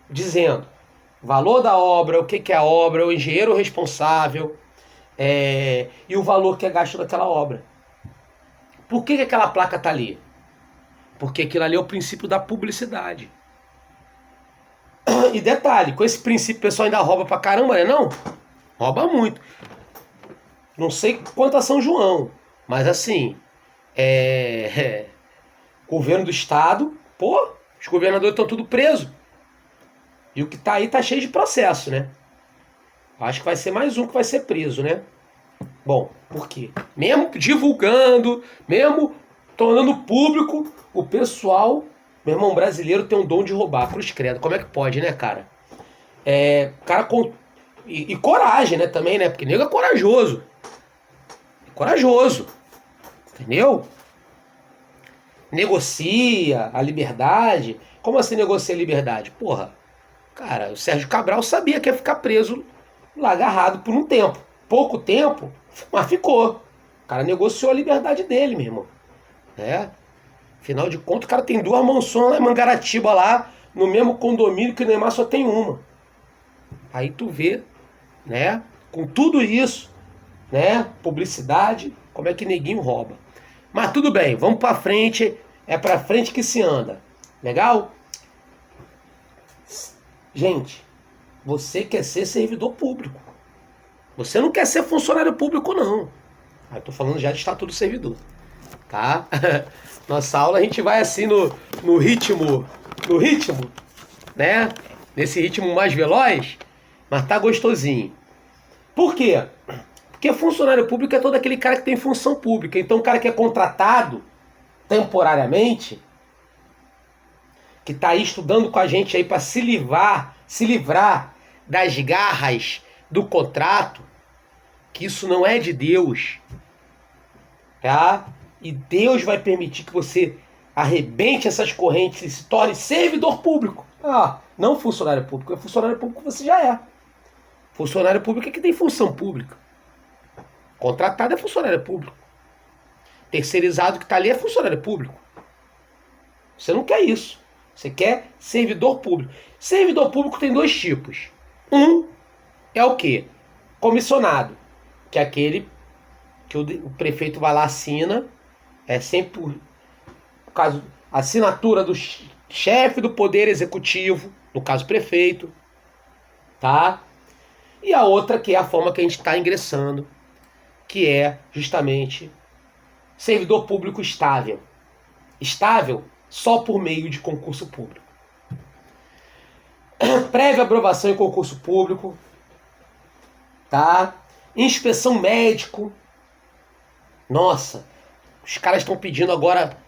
dizendo valor da obra, o que é a obra, o engenheiro responsável e o valor que é gasto naquela obra. Por que aquela placa está ali? Porque aquilo ali é o princípio da publicidade. E detalhe, com esse princípio o pessoal ainda rouba pra caramba, né? Não? Rouba muito. Não sei quanto a São João, mas assim, governo do estado, pô, os governadores estão tudo presos. E o que tá aí tá cheio de processo, né? Acho que vai ser mais um que vai ser preso, né? Bom, por quê? Mesmo divulgando, mesmo tornando público, o pessoal, meu irmão, brasileiro tem um dom de roubar, cruz credo. Como é que pode, né, cara? Cara com... E coragem, né, também, né? Porque nego é corajoso. Corajoso. Entendeu? Negocia a liberdade. Como assim negocia a liberdade? Porra, cara, o Sérgio Cabral sabia que ia ficar preso lá agarrado por um tempo. Pouco tempo, mas ficou. O cara negociou a liberdade dele, meu irmão. Afinal de contas, o cara tem 2 mansões lá em Mangaratiba lá, no mesmo condomínio que o Neymar só tem uma. Aí tu vê, né, com tudo isso, né, publicidade, como é que neguinho rouba. Mas tudo bem, vamos pra frente, é pra frente que se anda. Legal? Gente, você quer ser servidor público. Você não quer ser funcionário público, não. Aí eu tô falando já de estatuto do servidor. Tá? Nossa aula a gente vai assim no ritmo, né? Nesse ritmo mais veloz, mas tá gostosinho. Por quê? Porque funcionário público é todo aquele cara que tem função pública. Então o cara que é contratado temporariamente, que tá aí estudando com a gente aí para se livrar das garras do contrato, que isso não é de Deus, tá? E Deus vai permitir que você arrebente essas correntes e se torne servidor público. Ah, não funcionário público. Funcionário público você já é. Funcionário público é que tem função pública. Contratado é funcionário público. Terceirizado que está ali é funcionário público. Você não quer isso. Você quer servidor público. Servidor público tem dois tipos. Um é o quê? Comissionado, que é aquele que o prefeito vai lá, assina, é sempre por caso, assinatura do chefe do poder executivo, no caso prefeito, tá? E a outra que é a forma que a gente está ingressando, que é justamente servidor público estável. Estável só por meio de concurso público. Prévia aprovação em concurso público, tá? Inspeção médico. Nossa, os caras estão pedindo agora,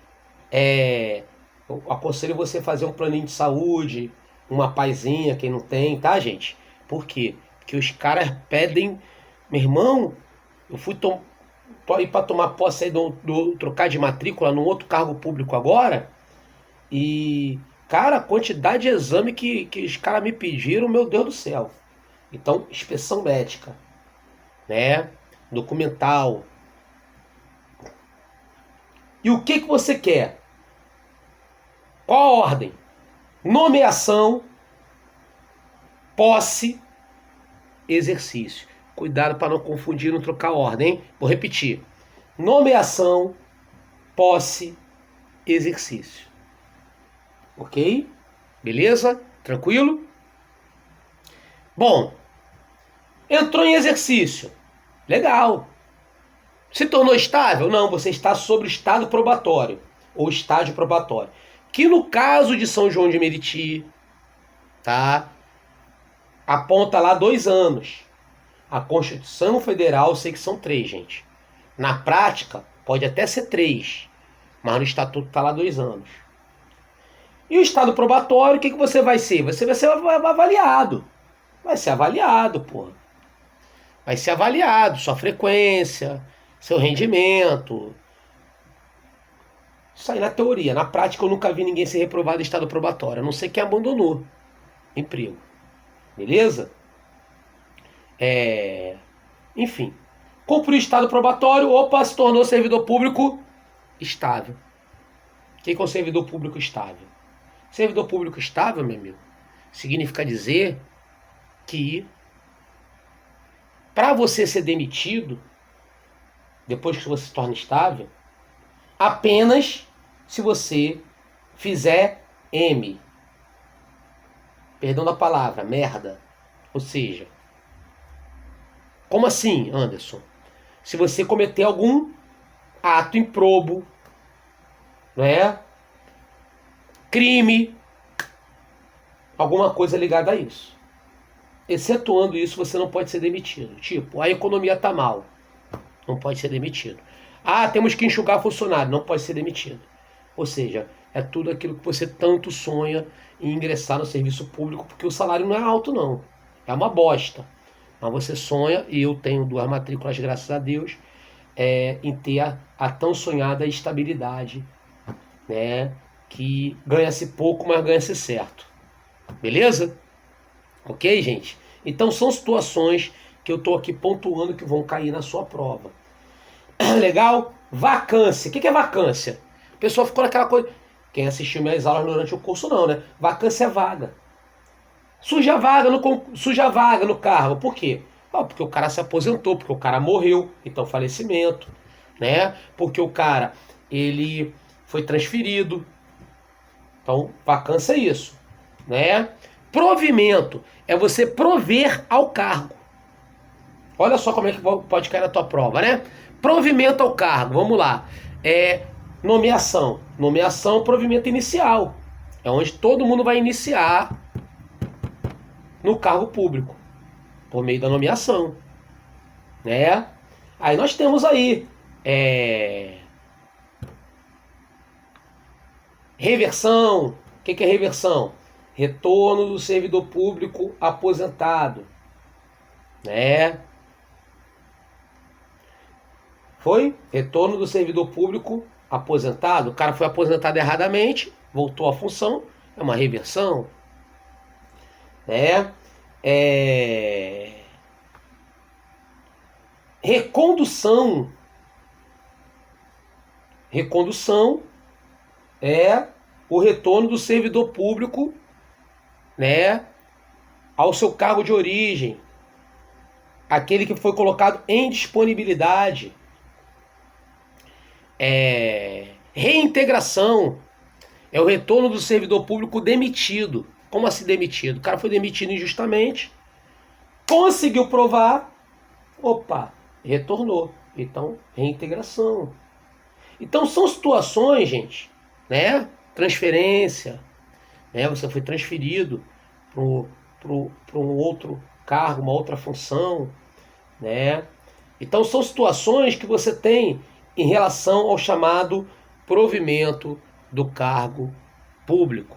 eu aconselho você a fazer um planinho de saúde, uma paizinha, quem não tem, tá, gente? Por quê? Porque os caras pedem, meu irmão, eu fui ir para tomar posse aí trocar de matrícula num outro cargo público agora, e, cara, a quantidade de exame que os caras me pediram, meu Deus do céu. Então, inspeção médica, né? Documental. E o que você quer? Qual a ordem? Nomeação, posse, exercício. Cuidado para não confundir e não trocar ordem, hein? Vou repetir. Nomeação, posse, exercício. Ok? Beleza? Tranquilo? Bom, entrou em exercício. Legal. Se tornou estável? Não, você está sobre o estado probatório, ou estágio probatório. Que no caso de São João de Meriti, tá? Aponta lá 2 anos. A Constituição Federal, eu sei que são 3, gente. Na prática, pode até ser 3, mas no estatuto está lá 2 anos. E o estado probatório, o que você vai ser? Você vai ser avaliado. Vai ser avaliado, porra. Vai ser avaliado, sua frequência, seu rendimento. Isso aí na teoria. Na prática eu nunca vi ninguém ser reprovado em estado probatório, a não ser quem abandonou emprego. Beleza? Enfim. Cumpriu o estado probatório, se tornou servidor público estável. O que é um servidor público estável? Servidor público estável, meu amigo, significa dizer que para você ser demitido, depois que você se torna estável, apenas se você fizer M. Perdão da palavra, merda. Ou seja, como assim, Anderson? Se você cometer algum ato improbo, né? Crime, alguma coisa ligada a isso. Excetuando isso, você não pode ser demitido. Tipo, a economia está mal, não pode ser demitido. Ah, temos que enxugar funcionário, não pode ser demitido. Ou seja, é tudo aquilo que você tanto sonha em ingressar no serviço público, porque o salário não é alto, não. É uma bosta. Mas você sonha, e eu tenho 2 matrículas, graças a Deus, em ter a tão sonhada estabilidade, né? Que ganha-se pouco, mas ganha-se certo. Beleza? Ok, gente? Então são situações que eu estou aqui pontuando que vão cair na sua prova. Legal? Vacância. O que é vacância? A pessoa ficou naquela coisa. Quem assistiu minhas aulas durante o curso não, né? Vacância é vaga. Surge a vaga no cargo. Por quê? Porque o cara se aposentou, porque o cara morreu, então falecimento, né? Porque o cara, ele foi transferido. Então, vacância é isso, né? Provimento é você prover ao cargo. Olha só como é que pode cair na tua prova, né? Provimento ao cargo, vamos lá. Nomeação. Nomeação, provimento inicial. É onde todo mundo vai iniciar no cargo público, por meio da nomeação, né? Aí nós temos aí reversão. O que é reversão? Retorno do servidor público aposentado, né? Foi? Retorno do servidor público aposentado. O cara foi aposentado erradamente, voltou à função, é uma reversão, né? Recondução. Recondução é o retorno do servidor público, né, ao seu cargo de origem, aquele que foi colocado em disponibilidade. Reintegração é o retorno do servidor público demitido. Como assim demitido? O cara foi demitido injustamente, conseguiu provar, opa, retornou. Então, reintegração. Então são situações, gente, né? Transferência, né? Você foi transferido para um outro cargo, uma outra função, né? Então são situações que você tem em relação ao chamado provimento do cargo público.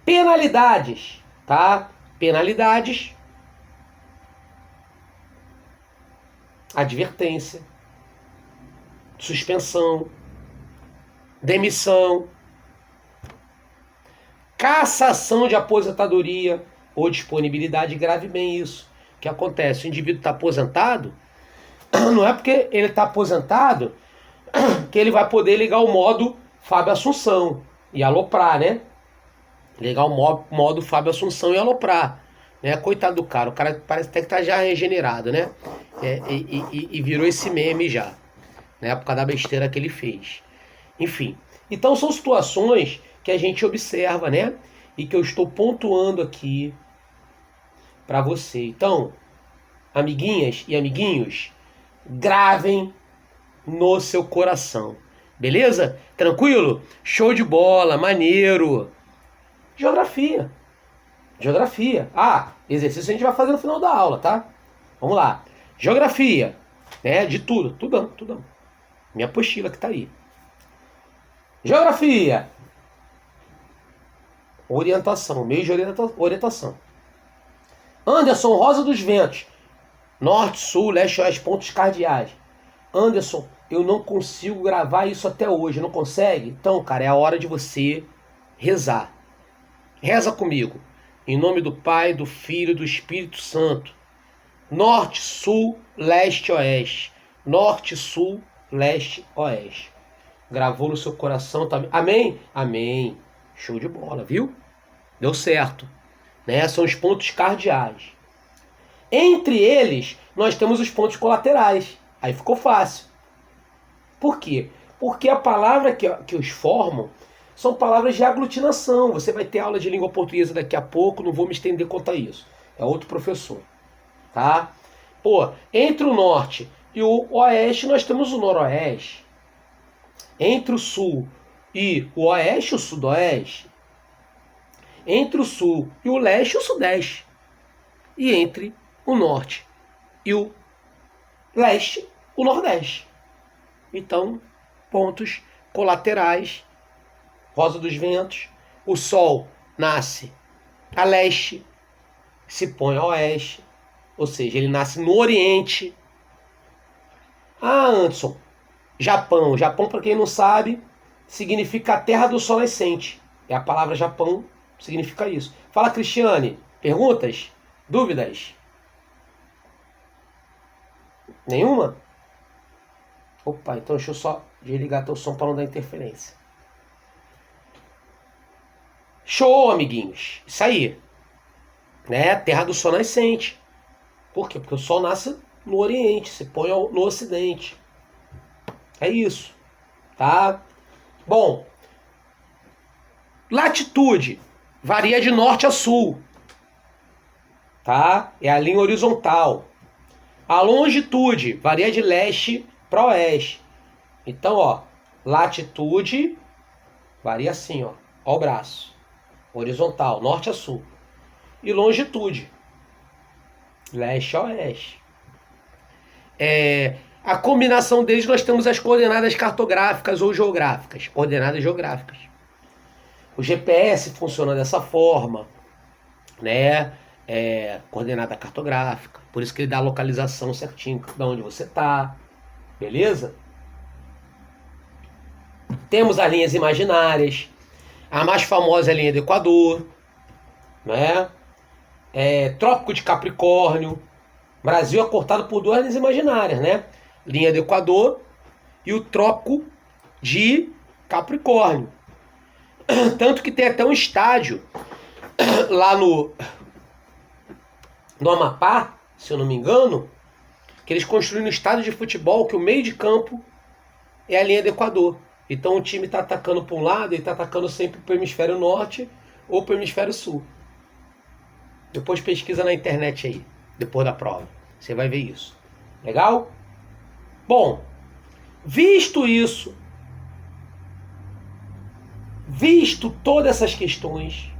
Penalidades, tá? Penalidades, advertência, suspensão, demissão, cassação de aposentadoria ou disponibilidade. Grave bem isso. O que acontece? O indivíduo está aposentado, não é porque ele está aposentado que ele vai poder ligar o modo Fábio Assunção e aloprar, né? Ligar o modo Fábio Assunção e aloprar. Né? Coitado do cara, o cara parece até que tá já regenerado, né? E virou esse meme já, né? Por causa da besteira que ele fez. Enfim, então são situações que a gente observa, né? E que eu estou pontuando aqui para você. Então, amiguinhas e amiguinhos, gravem no seu coração. Beleza? Tranquilo? Show de bola, maneiro. Geografia. Geografia. Exercício a gente vai fazer no final da aula, tá? Vamos lá. Geografia. Né? De tudo. Tudão. Minha apostila que tá aí. Geografia. Orientação. Meio de orientação. Anderson, Rosa dos Ventos. Norte, sul, leste, oeste, pontos cardeais. Anderson, eu não consigo gravar isso até hoje. Não consegue? Então, cara, é a hora de você rezar. Reza comigo. Em nome do Pai, do Filho e do Espírito Santo. Norte, sul, leste, oeste. Norte, sul, leste, oeste. Gravou no seu coração também. Amém? Amém. Show de bola, viu? Deu certo. Né? São os pontos cardeais. Entre eles, nós temos os pontos colaterais. Aí ficou fácil. Por quê? Porque a palavra que os formam são palavras de aglutinação. Você vai ter aula de língua portuguesa daqui a pouco, não vou me estender quanto a isso. É outro professor. Tá? Entre o norte e o oeste, nós temos o noroeste. Entre o sul e o oeste, o sudoeste. Entre o sul e o leste, o sudeste. E entre o norte e o leste, o nordeste. Então, pontos colaterais. Rosa dos Ventos. O sol nasce a leste, se põe a oeste. Ou seja, ele nasce no oriente. Anderson, Japão. Japão, para quem não sabe, significa a terra do sol nascente. É a palavra Japão, significa isso. Fala, Cristiane. Perguntas? Dúvidas? Nenhuma? Opa, então deixa eu só desligar teu som para não dar interferência. Show, amiguinhos. Isso aí. Né? Terra do sol nascente. Por quê? Porque o sol nasce no Oriente, se põe no Ocidente. É isso. Tá? Bom, latitude varia de norte a sul. Tá? É a linha horizontal. A longitude varia de leste para oeste. Então, ó, latitude varia assim, ó o braço. Horizontal, norte a sul. E longitude, leste a oeste. A combinação deles, nós temos as coordenadas cartográficas ou geográficas. Coordenadas geográficas. O GPS funciona dessa forma, né? Coordenada cartográfica. Por isso que ele dá a localização certinho de onde você está. Beleza? Temos as linhas imaginárias. A mais famosa é a linha do Equador, né? Trópico de Capricórnio. O Brasil é cortado por duas linhas imaginárias, né? Linha do Equador e o Trópico de Capricórnio. Tanto que tem até um estádio lá no Amapá, se eu não me engano, que eles construíram um estádio de futebol que o meio de campo é a linha do Equador. Então o time está atacando para um lado e está atacando sempre para o hemisfério norte ou para o hemisfério sul. Depois pesquisa na internet aí, depois da prova. Você vai ver isso. Legal? Bom, visto isso, visto todas essas questões,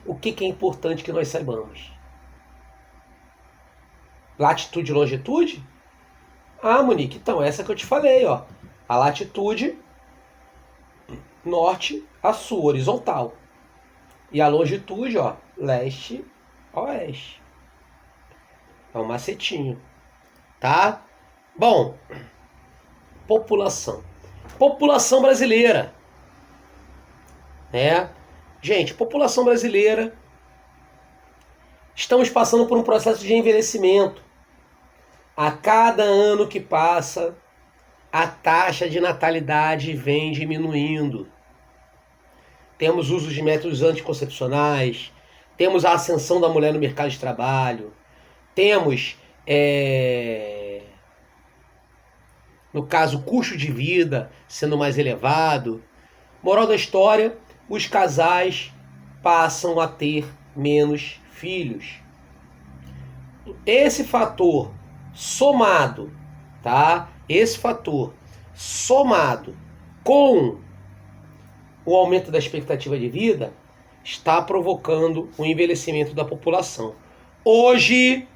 o que é importante que nós saibamos? Latitude e longitude? Ah, Monique, então essa que eu te falei, ó. A latitude norte a sul, horizontal. E a longitude, ó, leste a oeste. É um macetinho, tá? Bom, população. População brasileira, né? Gente, população brasileira, estamos passando por um processo de envelhecimento. A cada ano que passa, a taxa de natalidade vem diminuindo. Temos uso de métodos anticoncepcionais, temos a ascensão da mulher no mercado de trabalho, temos, no caso, o custo de vida sendo mais elevado. Moral da história, os casais passam a ter menos filhos. Esse fator somado, tá? Esse fator somado com o aumento da expectativa de vida está provocando o envelhecimento da população. Hoje,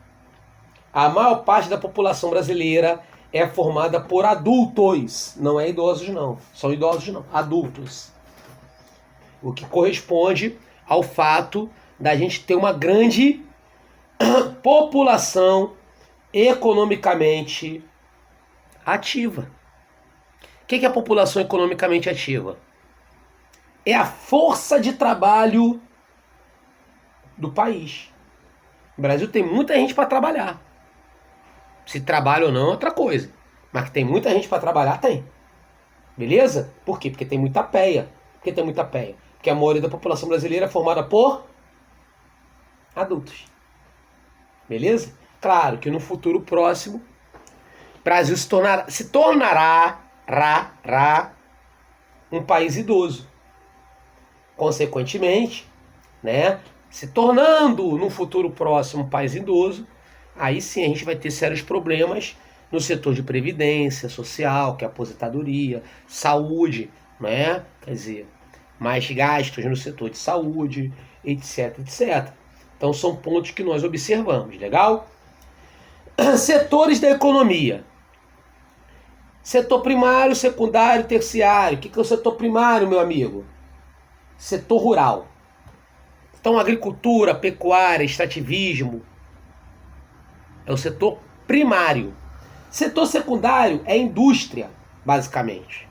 a maior parte da população brasileira é formada por adultos, não é idosos não, são idosos não, adultos. O que corresponde ao fato da gente ter uma grande população economicamente ativa. O que é a população economicamente ativa? É a força de trabalho do país. O Brasil tem muita gente para trabalhar. Se trabalha ou não é outra coisa. Mas que tem muita gente para trabalhar, tem. Beleza? Por quê? Porque tem muita peia. Por que tem muita peia? Porque a maioria da população brasileira é formada por adultos. Beleza? Claro que no futuro próximo, o Brasil se tornará um país idoso. Consequentemente, né, se tornando no futuro próximo um país idoso, aí sim a gente vai ter sérios problemas no setor de previdência social, que é a aposentadoria, saúde, né? Quer dizer, mais gastos no setor de saúde, etc, etc. Então são pontos que nós observamos, legal? Setores da economia. Setor primário, secundário, terciário. O que é o setor primário, meu amigo? Setor rural. Então, agricultura, pecuária, extrativismo é o setor primário. Setor secundário é indústria, basicamente.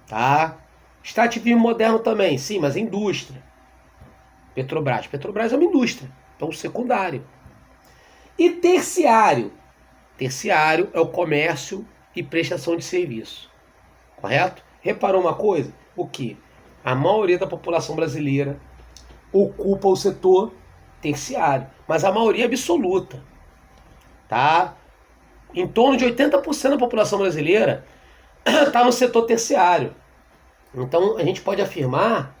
Tá? Extrativismo moderno também, sim, mas indústria. Petrobras. Petrobras é uma indústria, então secundário. E terciário. Terciário é o comércio e prestação de serviço. Correto? Reparou uma coisa? O quê? A maioria da população brasileira ocupa o setor terciário, mas a maioria absoluta, tá? Em torno de 80% da população brasileira está no setor terciário. Então a gente pode afirmar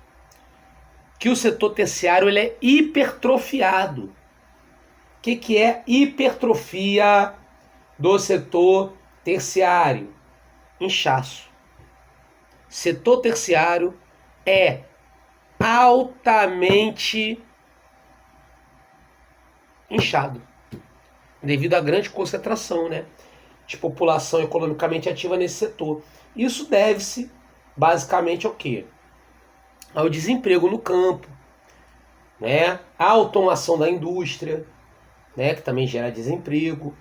que o setor terciário ele é hipertrofiado. O que é hipertrofia do setor terciário? Inchaço. Setor terciário é altamente inchado, devido à grande concentração, né, de população economicamente ativa nesse setor. Isso deve-se basicamente ao quê? Ao desemprego no campo, né, à automação da indústria, né, que também gera desemprego,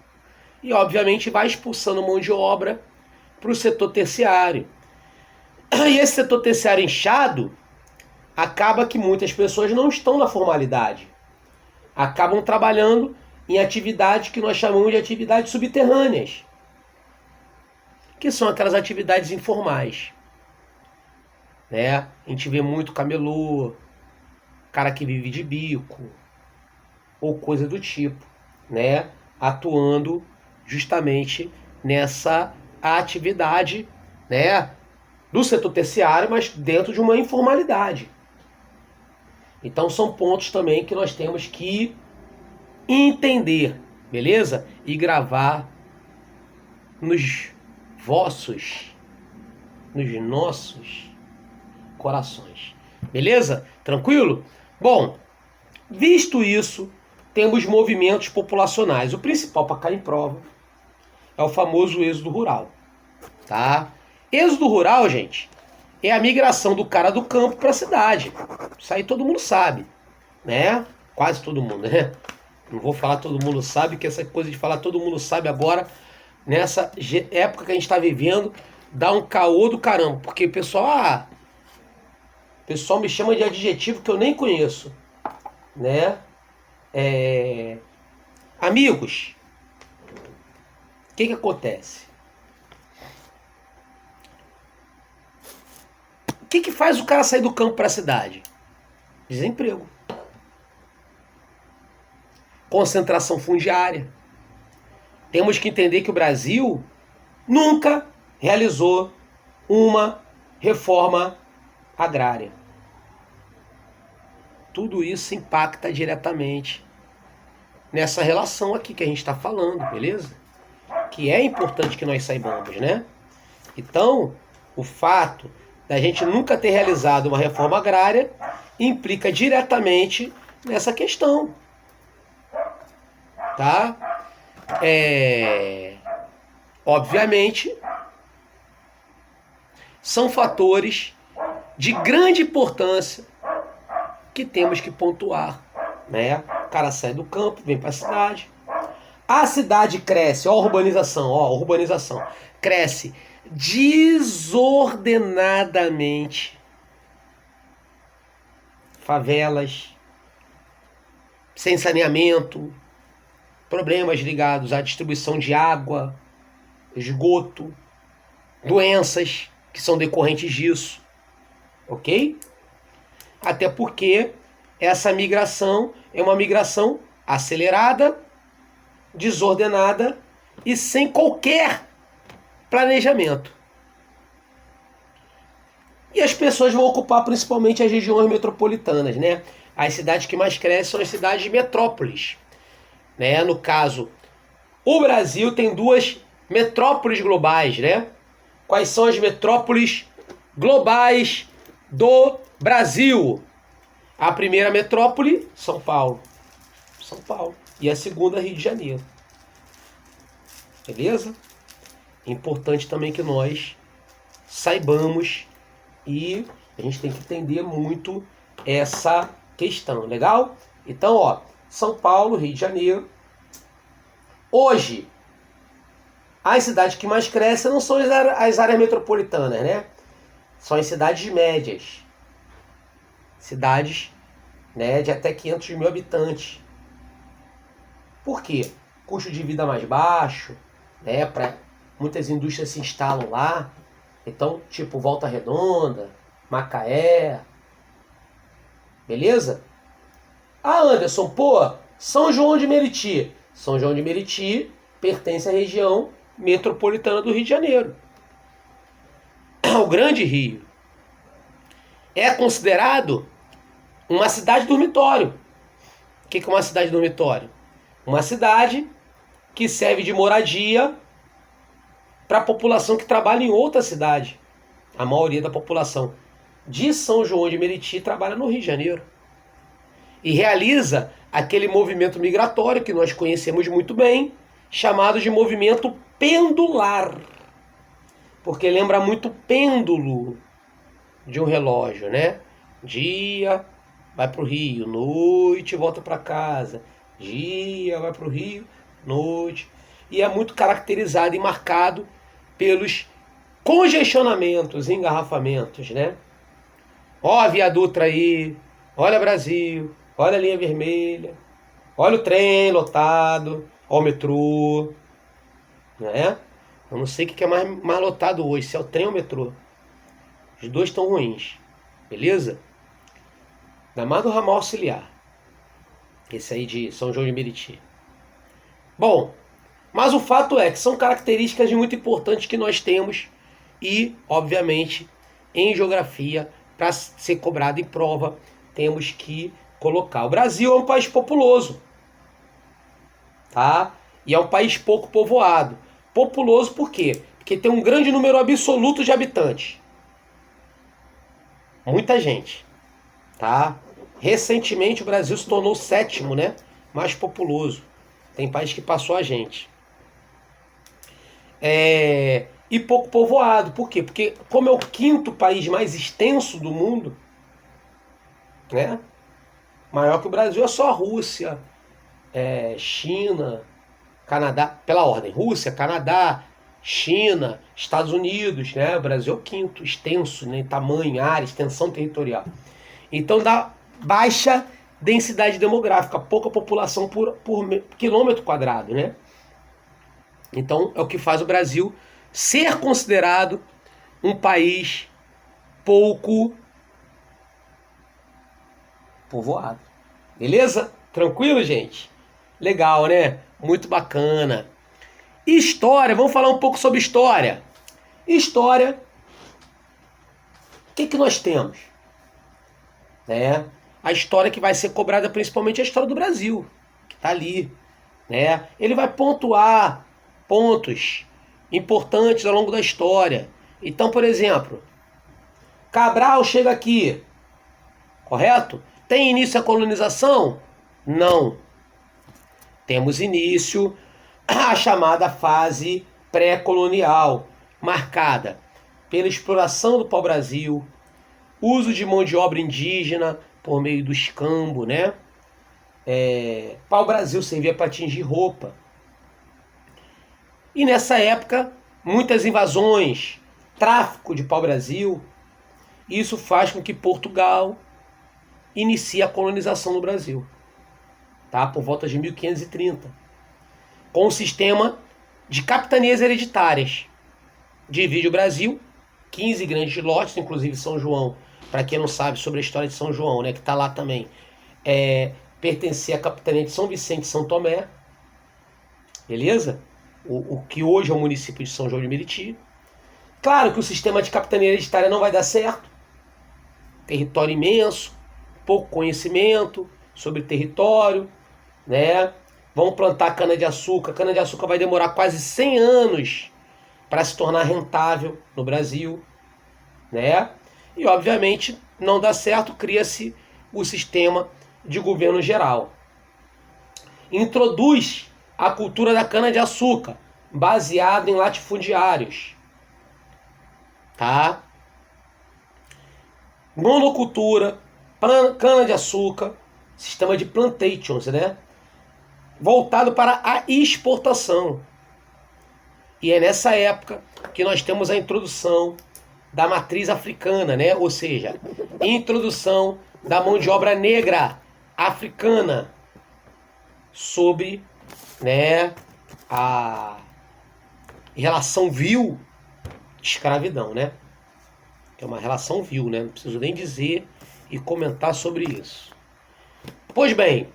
e obviamente vai expulsando mão de obra para o setor terciário. E esse setor terciário inchado, acaba que muitas pessoas não estão na formalidade. Acabam trabalhando em atividades que nós chamamos de atividades subterrâneas, que são aquelas atividades informais. Né? A gente vê muito camelô, cara que vive de bico, ou coisa do tipo, né? Atuando justamente nessa atividade, né, do setor terciário, mas dentro de uma informalidade. Então são pontos também que nós temos que entender, beleza? E gravar nos nossos corações. Beleza? Tranquilo? Bom, visto isso, temos movimentos populacionais. O principal para cair em prova é o famoso êxodo rural. Tá? Êxodo rural, gente, é a migração do cara do campo para a cidade. Isso aí todo mundo sabe, né? Quase todo mundo, né? Não vou falar todo mundo sabe, que essa coisa de falar todo mundo sabe agora, nessa época que a gente está vivendo, dá um caô do caramba. Porque o pessoal me chama de adjetivo que eu nem conheço, né? Amigos, o que acontece? O que faz o cara sair do campo para a cidade? Desemprego. Concentração fundiária. Temos que entender que o Brasil nunca realizou uma reforma agrária. Tudo isso impacta diretamente nessa relação aqui que a gente está falando, beleza? Que é importante que nós saibamos, né? Então, o fato da gente nunca ter realizado uma reforma agrária implica diretamente nessa questão. Tá? Obviamente, são fatores de grande importância que temos que pontuar, né? O cara sai do campo, vem para a cidade. A cidade cresce, ó a urbanização, cresce desordenadamente. Favelas, sem saneamento, problemas ligados à distribuição de água, esgoto, doenças que são decorrentes disso, ok? Até porque essa migração é uma migração acelerada, desordenada e sem qualquer planejamento. E as pessoas vão ocupar principalmente as regiões metropolitanas, né? As cidades que mais crescem são as cidades de metrópoles, né? No caso, o Brasil tem duas metrópoles globais, né? Quais são as metrópoles globais do Brasil? A primeira metrópole, São Paulo. E a segunda, Rio de Janeiro. Beleza? É importante também que nós saibamos e a gente tem que entender muito essa questão, legal? Então, ó, São Paulo, Rio de Janeiro. Hoje, as cidades que mais crescem não são as áreas metropolitanas, né? São as cidades médias. Cidades, né, de até 500 mil habitantes. Por quê? Custo de vida mais baixo, né? Muitas indústrias se instalam lá. Então, tipo, Volta Redonda, Macaé. Beleza? Ah, Anderson, pô, São João de Meriti. São João de Meriti pertence à região metropolitana do Rio de Janeiro. O Grande Rio. É considerado uma cidade dormitório. O que é uma cidade dormitório? Uma cidade que serve de moradia para a população que trabalha em outra cidade. A maioria da população de São João de Meriti trabalha no Rio de Janeiro. E realiza aquele movimento migratório que nós conhecemos muito bem, chamado de movimento pendular. Porque lembra muito pêndulo de um relógio, né? Dia, vai para o Rio, noite, volta para casa. Dia, vai para o Rio, noite. E é muito caracterizado e marcado pelos congestionamentos, engarrafamentos, né? Ó a Via Dutra aí, olha Brasil, olha a linha vermelha, olha o trem lotado, olha o metrô, né? Eu não sei o que é mais lotado hoje, se é o trem ou o metrô. Os dois estão ruins, beleza? Ainda mais do ramal auxiliar. Esse aí de São João de Meriti. Bom, mas o fato é que são características muito importantes que nós temos e, obviamente, em geografia, para ser cobrado em prova, temos que colocar. O Brasil é um país populoso, tá? E é um país pouco povoado. Populoso por quê? Porque tem um grande número absoluto de habitantes. Muita gente, tá? Recentemente o Brasil se tornou o sétimo, né, mais populoso. Tem país que passou a gente. E pouco povoado. Por quê? Porque como é o quinto país mais extenso do mundo, né? Maior que o Brasil é só a Rússia, China, Canadá, pela ordem. Rússia, Canadá, China, Estados Unidos, né? O Brasil é o quinto, extenso, né? Em tamanho, área, extensão territorial. Então dá baixa densidade demográfica, pouca população por quilômetro quadrado, né? Então é o que faz o Brasil ser considerado um país pouco povoado. Beleza? Tranquilo, gente? Legal, né? Muito bacana. História, vamos falar um pouco sobre história. História, o que nós temos? A história que vai ser cobrada principalmente é a história do Brasil, que está ali. Né? Ele vai pontuar pontos importantes ao longo da história. Então, por exemplo, Cabral chega aqui, correto? Tem início a colonização? Não. Temos início a chamada fase pré-colonial, marcada pela exploração do pau-brasil, uso de mão de obra indígena por meio do escambo, né? Pau-brasil servia para tingir roupa. E nessa época, muitas invasões, tráfico de pau-brasil. Isso faz com que Portugal inicie a colonização no Brasil, tá? Por volta de 1530, com um sistema de capitanias hereditárias. Divide o Brasil, 15 grandes lotes, inclusive São João, para quem não sabe sobre a história de São João, né, que está lá também, pertencia à capitania de São Vicente e São Tomé, beleza? O que hoje é o município de São João de Meriti. Claro que o sistema de capitania hereditária não vai dar certo. Território imenso, pouco conhecimento sobre território, né? Vão plantar cana-de-açúcar. Cana-de-açúcar vai demorar quase 100 anos para se tornar rentável no Brasil, né? E, obviamente, não dá certo, cria-se o sistema de governo geral. Introduz a cultura da cana-de-açúcar, baseada em latifundiários, tá? Monocultura, cana-de-açúcar, sistema de plantations, né? Voltado para a exportação. E é nessa época que nós temos a introdução da matriz africana, né? Ou seja, introdução da mão de obra negra africana sobre, né, a relação vil de escravidão, né? É uma relação vil, né? Não preciso nem dizer e comentar sobre isso. Pois bem,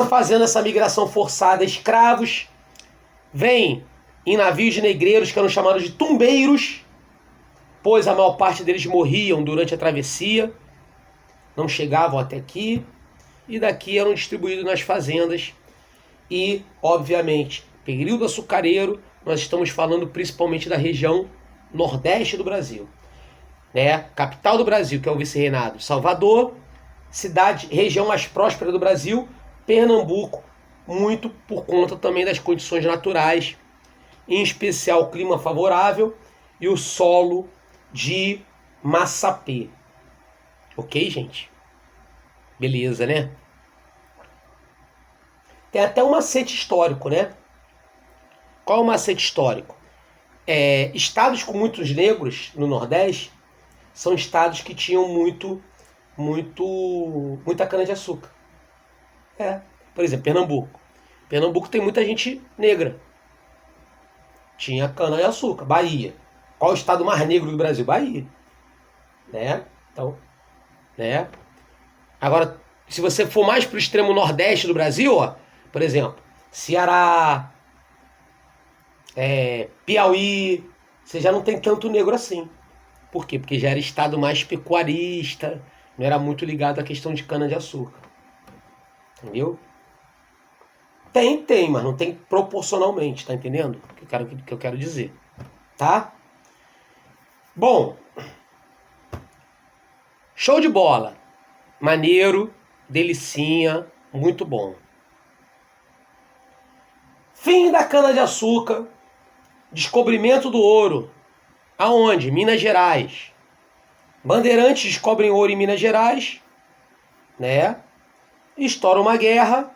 fazendo essa migração forçada, escravos vêm em navios de negreiros que eram chamados de tumbeiros, pois a maior parte deles morriam durante a travessia, não chegavam até aqui, e daqui eram distribuídos nas fazendas. E, obviamente, período açucareiro, nós estamos falando principalmente da região nordeste do Brasil, né? Capital do Brasil, que é o vice-reinado, Salvador, cidade, região mais próspera do Brasil, Pernambuco, muito por conta também das condições naturais, em especial o clima favorável e o solo de massapê. Ok, gente? Beleza, né? Tem até um macete histórico, né? Qual é o macete histórico? Estados com muitos negros no Nordeste são estados que tinham muita cana-de-açúcar. Por exemplo, Pernambuco. Pernambuco tem muita gente negra. Tinha cana-de-açúcar. Bahia. Qual é o estado mais negro do Brasil? Bahia. Né? Então, né? Agora, se você for mais para o extremo nordeste do Brasil, ó, por exemplo, Ceará, Piauí, você já não tem tanto negro assim. Por quê? Porque já era estado mais pecuarista, não era muito ligado à questão de cana-de-açúcar. Entendeu? Tem, mas não tem proporcionalmente, tá entendendo? O que eu quero dizer. Tá? Bom, show de bola. Maneiro, delicinha, muito bom. Fim da cana-de-açúcar, descobrimento do ouro. Aonde? Minas Gerais. Bandeirantes descobrem ouro em Minas Gerais, né? Estoura uma guerra.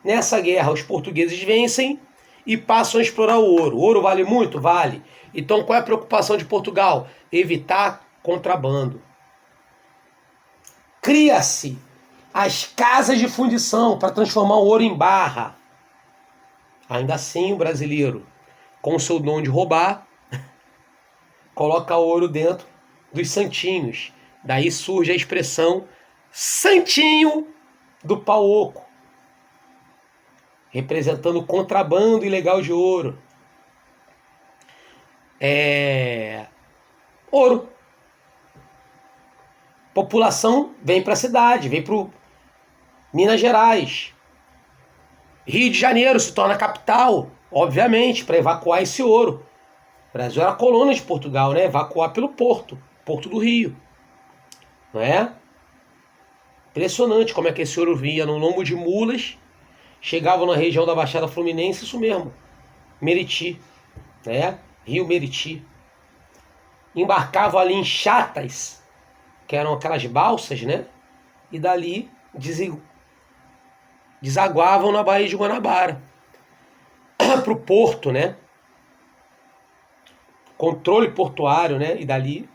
Nessa guerra, os portugueses vencem e passam a explorar o ouro. O ouro vale muito? Vale. Então, qual é a preocupação de Portugal? Evitar contrabando. Cria-se as casas de fundição para transformar o ouro em barra. Ainda assim, o brasileiro, com o seu dom de roubar, coloca ouro dentro dos santinhos. Daí surge a expressão santinho do pau oco, representando o contrabando ilegal de ouro. Ouro. População vem para a cidade, vem para Minas Gerais. Rio de Janeiro se torna capital, obviamente, para evacuar esse ouro. O Brasil era colônia de Portugal, né? Evacuar pelo Porto do Rio. Não é? Impressionante como é que esse ouro vinha no lombo de mulas, chegava na região da Baixada Fluminense, isso mesmo, Meriti, né? Rio Meriti. Embarcava ali em chatas, que eram aquelas balsas, né? E dali desaguavam na Baía de Guanabara, para o porto, né? Controle portuário, né? E dali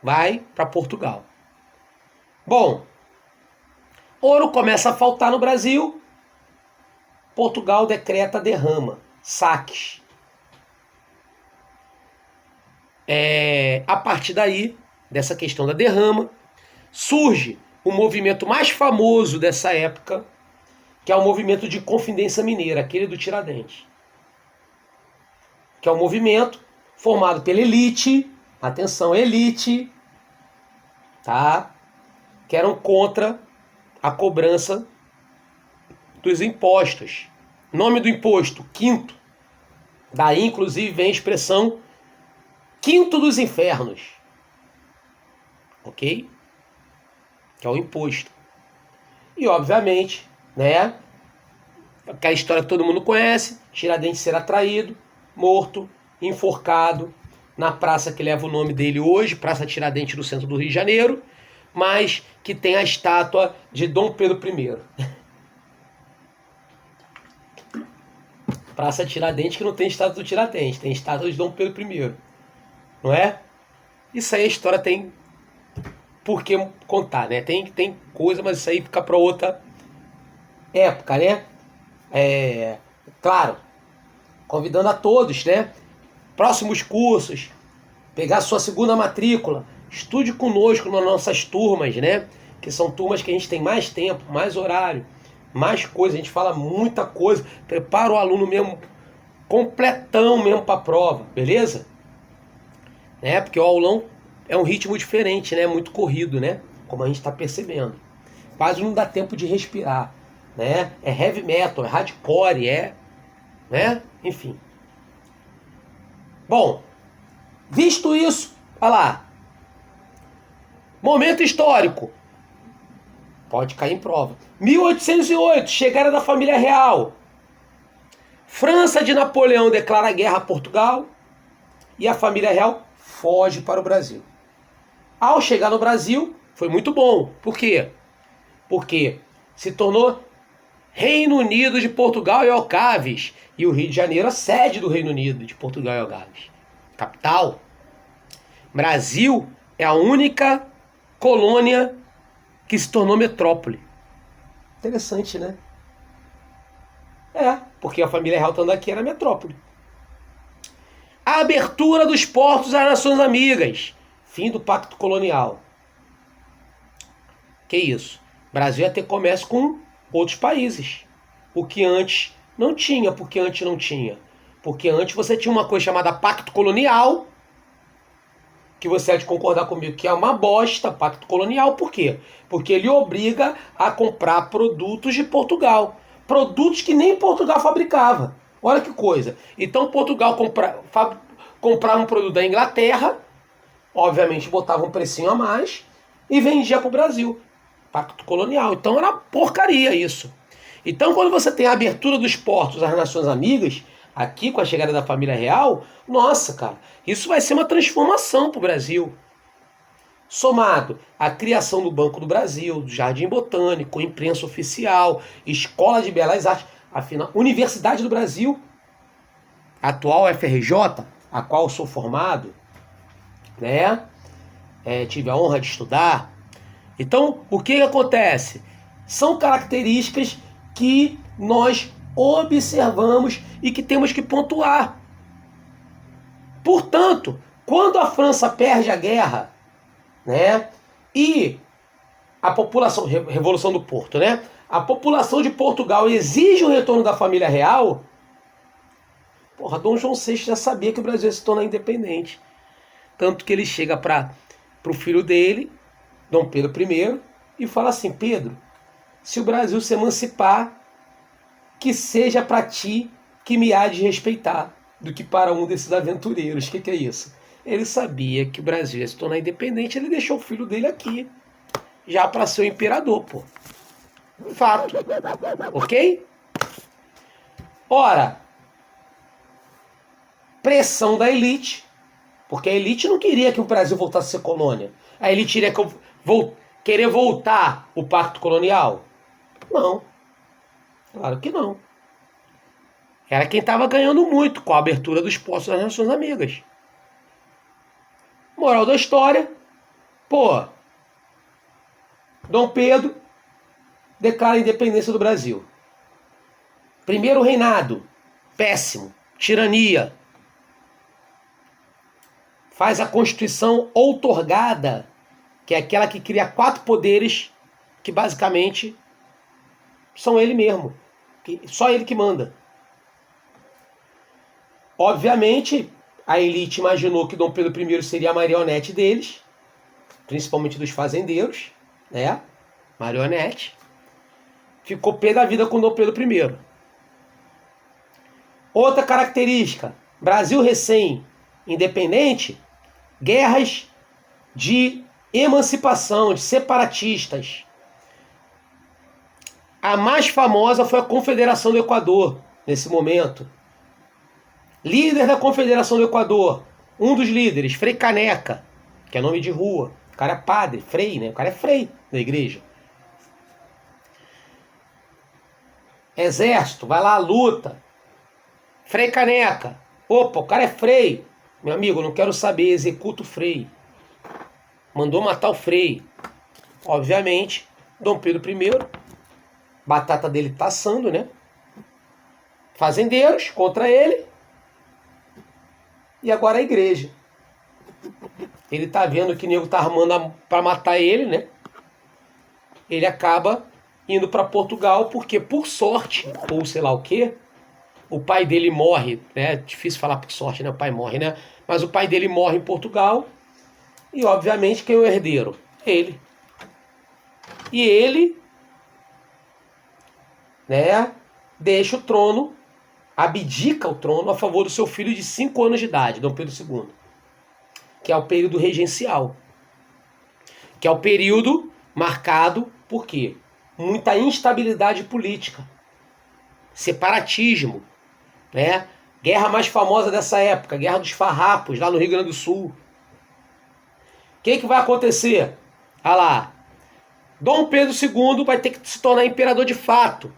vai para Portugal. Bom, ouro começa a faltar no Brasil. Portugal decreta derrama, saques. A partir daí, dessa questão da derrama, surge o movimento mais famoso dessa época, que é o movimento de Confidência Mineira, aquele do Tiradentes. Que é um movimento formado pela elite, atenção, elite, tá? Que eram contra a cobrança dos impostos. Nome do imposto, quinto. Daí, inclusive, vem a expressão quinto dos infernos. Ok? Que é o imposto. E, obviamente, né? Aquela história que todo mundo conhece, Tiradentes será traído, morto, enforcado, na praça que leva o nome dele hoje, Praça Tiradentes, no centro do Rio de Janeiro, mas que tem a estátua de Dom Pedro I. Praça Tiradentes que não tem estátua do Tiradentes, tem estátua de Dom Pedro I. Não é? Isso aí a história tem por que contar, né? Tem coisa, mas isso aí fica para outra época, né? Claro, convidando a todos, né? Próximos cursos, pegar a sua segunda matrícula, estude conosco nas nossas turmas, né? Que são turmas que a gente tem mais tempo, mais horário, mais coisa, a gente fala muita coisa, prepara o aluno mesmo, completão mesmo para a prova, beleza? Né? Porque o aulão é um ritmo diferente, né? Muito corrido, né? Como a gente está percebendo. Quase não dá tempo de respirar, né? É heavy metal, é hardcore, né? Enfim. Bom, visto isso, olha lá. Momento histórico. Pode cair em prova. 1808, chegada da família real. França de Napoleão declara guerra a Portugal e a família real foge para o Brasil. Ao chegar no Brasil, foi muito bom. Por quê? Porque se tornou Reino Unido de Portugal e Alcaves. E o Rio de Janeiro, a sede do Reino Unido de Portugal e Alcaves. Capital. Brasil é a única colônia que se tornou metrópole. Interessante, né? Porque a família real estando aqui era metrópole. A abertura dos portos às Nações Amigas. Fim do Pacto Colonial. Que isso? O Brasil ia ter comércio com outros países. O que antes não tinha. Por que antes não tinha? Porque antes você tinha uma coisa chamada Pacto Colonial, que você há de concordar comigo que é uma bosta, Pacto Colonial. Por quê? Porque ele obriga a comprar produtos de Portugal. Produtos que nem Portugal fabricava. Olha que coisa. Então Portugal comprava um produto da Inglaterra, obviamente botava um precinho a mais e vendia para o Brasil. Pacto Colonial. Então era porcaria isso. Então quando você tem a abertura dos portos às Nações Amigas, aqui com a chegada da família real, nossa, cara, isso vai ser uma transformação para o Brasil. Somado à criação do Banco do Brasil, do Jardim Botânico, imprensa oficial, Escola de Belas Artes, afinal, Universidade do Brasil, atual FRJ, a qual eu sou formado, né? Tive a honra de estudar. Então, o que acontece? São características que nós observamos e que temos que pontuar. Portanto, quando a França perde a guerra, né, e a população, Revolução do Porto, né, a população de Portugal exige o retorno da família real, porra, Dom João VI já sabia que o Brasil ia se tornar independente. Tanto que ele chega para o filho dele, Dom Pedro I, e fala assim: Pedro, se o Brasil se emancipar, que seja para ti que me há de respeitar, do que para um desses aventureiros. O que é isso? Ele sabia que o Brasil ia se tornar independente, ele deixou o filho dele aqui, já para ser o imperador, pô. Fato. Ok? Ora, pressão da elite, porque a elite não queria que o Brasil voltasse a ser colônia. A elite iria querer voltar o Pacto Colonial? Não. Claro que não. Era quem estava ganhando muito com a abertura dos postos das Nações Amigas. Moral da história, pô, Dom Pedro declara a independência do Brasil. Primeiro reinado, péssimo, tirania. Faz a Constituição outorgada, que é aquela que cria 4 poderes, que basicamente são ele mesmo. Só ele que manda. Obviamente, a elite imaginou que Dom Pedro I seria a marionete deles, principalmente dos fazendeiros, né? Marionete. Ficou pé da vida com Dom Pedro I. Outra característica, Brasil recém-independente, guerras de emancipação, de separatistas. A mais famosa foi a Confederação do Equador, nesse momento. Líder da Confederação do Equador, um dos líderes, Frei Caneca, que é nome de rua. O cara é padre, frei, né? O cara é frei da igreja. Exército, vai lá, luta. Frei Caneca. Opa, o cara é frei. Meu amigo, não quero saber, executa o frei. Mandou matar o frei. Obviamente, Dom Pedro I, batata dele tá assando, né? Fazendeiros contra ele. E agora a igreja. ele tá vendo que o nego tá armando para matar ele, né? Ele acaba indo para Portugal porque, por sorte, ou sei lá o quê, o pai dele morre, né? Difícil falar por sorte, né? O pai morre, né? Mas o pai dele morre em Portugal e, obviamente, quem é o herdeiro? Ele. E ele, né, deixa o trono, abdica o trono a favor do seu filho de 5 anos de idade, Dom Pedro II, que é o período regencial, que é o período marcado por quê? Muita instabilidade política, separatismo, né? Guerra mais famosa dessa época, Guerra dos Farrapos, lá no Rio Grande do Sul. O que vai acontecer? Ah lá, Dom Pedro II vai ter que se tornar imperador de fato.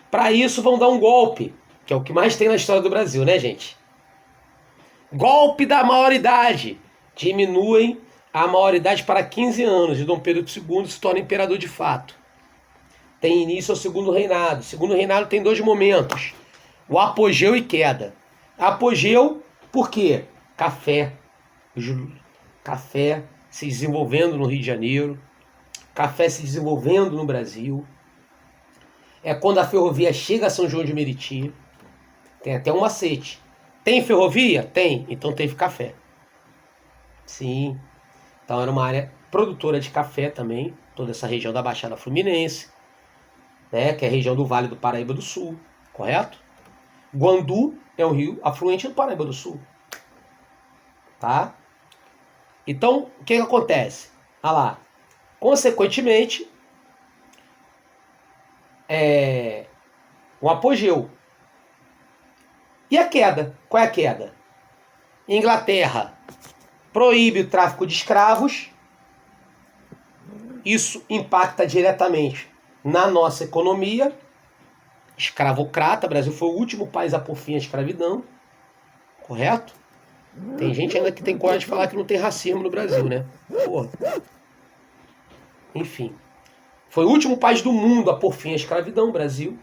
Para isso vão dar um golpe, que é o que mais tem na história do Brasil, né, gente? Golpe da maioridade. Diminuem a maioridade para 15 anos e Dom Pedro II se torna imperador de fato. Tem início ao segundo reinado. O segundo reinado tem 2 momentos: o apogeu e queda. Apogeu, por quê? Café. Café se desenvolvendo no Rio de Janeiro. Café se desenvolvendo no Brasil. É quando a ferrovia chega a São João de Meriti. Tem até um macete. Tem ferrovia? Tem. Então teve café. Sim. Então era uma área produtora de café também. Toda essa região da Baixada Fluminense, né, que é a região do Vale do Paraíba do Sul. Correto? Guandu é um rio afluente do Paraíba do Sul. Tá? Então, o que acontece? Ah lá. Consequentemente, um apogeu. E a queda? Qual é a queda? Inglaterra proíbe o tráfico de escravos. Isso impacta diretamente na nossa economia. Escravocrata, o Brasil foi o último país a pôr fim à escravidão. Correto? Tem gente ainda que tem coragem de falar que não tem racismo no Brasil, né? Porra. Enfim. Foi o último país do mundo a pôr fim à escravidão, o Brasil.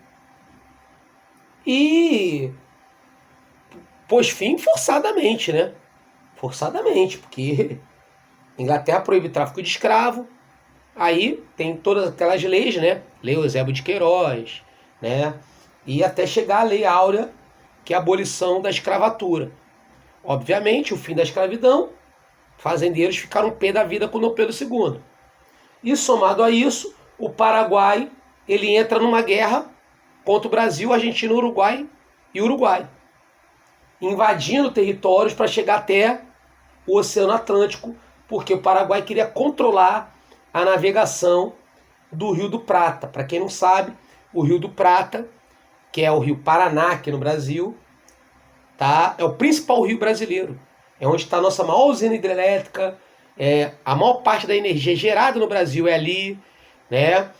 E pôs fim forçadamente, né? Forçadamente, porque Inglaterra proíbe o tráfico de escravo. Aí tem todas aquelas leis, né? Lei Eusébio de Queiroz, né? E até chegar a Lei Áurea, que é a abolição da escravatura. Obviamente, o fim da escravidão, fazendeiros ficaram pé da vida com Dom Pedro II. E somado a isso, o Paraguai, ele entra numa guerra contra o Brasil, Argentina, Uruguai e Uruguai, invadindo territórios para chegar até o Oceano Atlântico, porque o Paraguai queria controlar a navegação do Rio do Prata. Para quem não sabe, o Rio do Prata, que é o Rio Paraná aqui no Brasil, tá? É o principal rio brasileiro. É onde está a nossa maior usina hidrelétrica, a maior parte da energia gerada no Brasil é ali, né?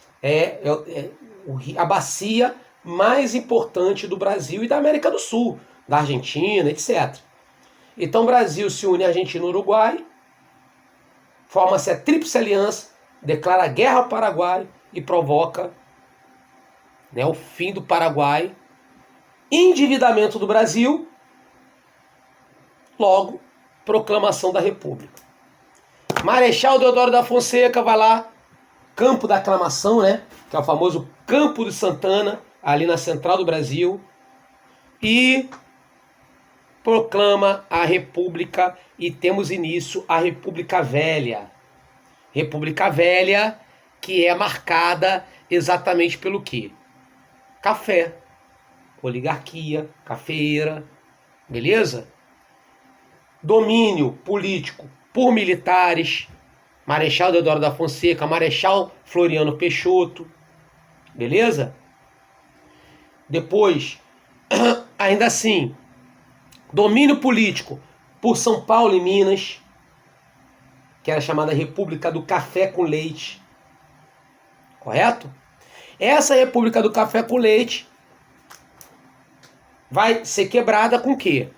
A bacia mais importante do Brasil e da América do Sul, da Argentina, etc. Então o Brasil se une à Argentina e Uruguai, forma-se a Tríplice Aliança, declara guerra ao Paraguai e provoca, né, o fim do Paraguai, endividamento do Brasil, logo, proclamação da República. Marechal Deodoro da Fonseca vai lá, Campo da Aclamação, né, que é o famoso Campo de Santana, ali na central do Brasil, e proclama a República e temos início a República Velha. República Velha que é marcada exatamente pelo quê? Café, oligarquia, cafeeira, beleza? Domínio político por militares, Marechal Deodoro da Fonseca, Marechal Floriano Peixoto, beleza? Depois, ainda assim, domínio político por São Paulo e Minas, que era chamada República do Café com Leite, correto? Essa República do Café com Leite vai ser quebrada com o quê?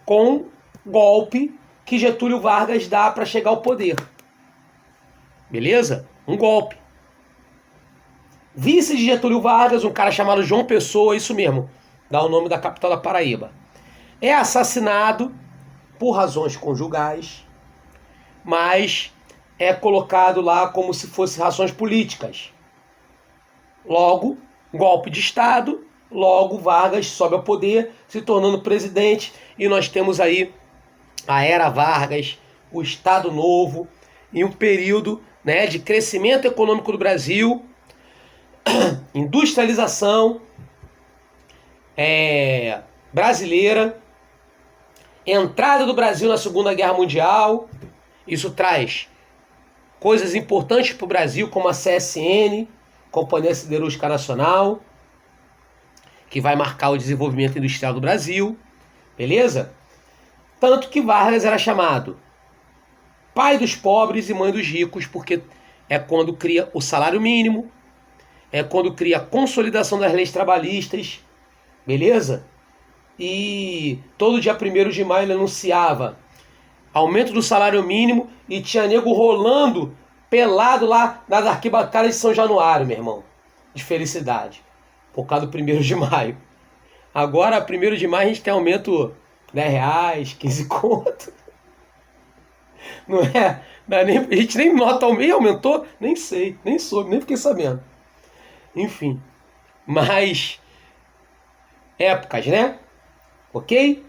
Com golpe que Getúlio Vargas dá para chegar ao poder. Beleza? Um golpe. Vice de Getúlio Vargas, um cara chamado João Pessoa, isso mesmo, dá o nome da capital da Paraíba, é assassinado por razões conjugais, mas é colocado lá como se fosse rações políticas. Logo, golpe de Estado, logo Vargas sobe ao poder, se tornando presidente, e nós temos aí a Era Vargas, o Estado Novo, em um período, né, de crescimento econômico do Brasil, industrialização brasileira, entrada do Brasil na Segunda Guerra Mundial. Isso traz coisas importantes para o Brasil, como a CSN, Companhia Siderúrgica Nacional, que vai marcar o desenvolvimento industrial do Brasil, beleza? Tanto que Vargas era chamado pai dos pobres e mãe dos ricos, porque é quando cria o salário mínimo, é quando cria a consolidação das leis trabalhistas, beleza? E todo dia 1º de maio ele anunciava aumento do salário mínimo e tinha nego rolando pelado lá nas arquibancadas de São Januário, meu irmão, de felicidade, por causa do 1º de maio. Agora, 1º de maio, a gente tem aumento R$10, 15 conto. Não é? Não é nem, a gente nem nota aumentou, nem sei, nem soube, nem fiquei sabendo. Enfim, mas épocas, né? Ok?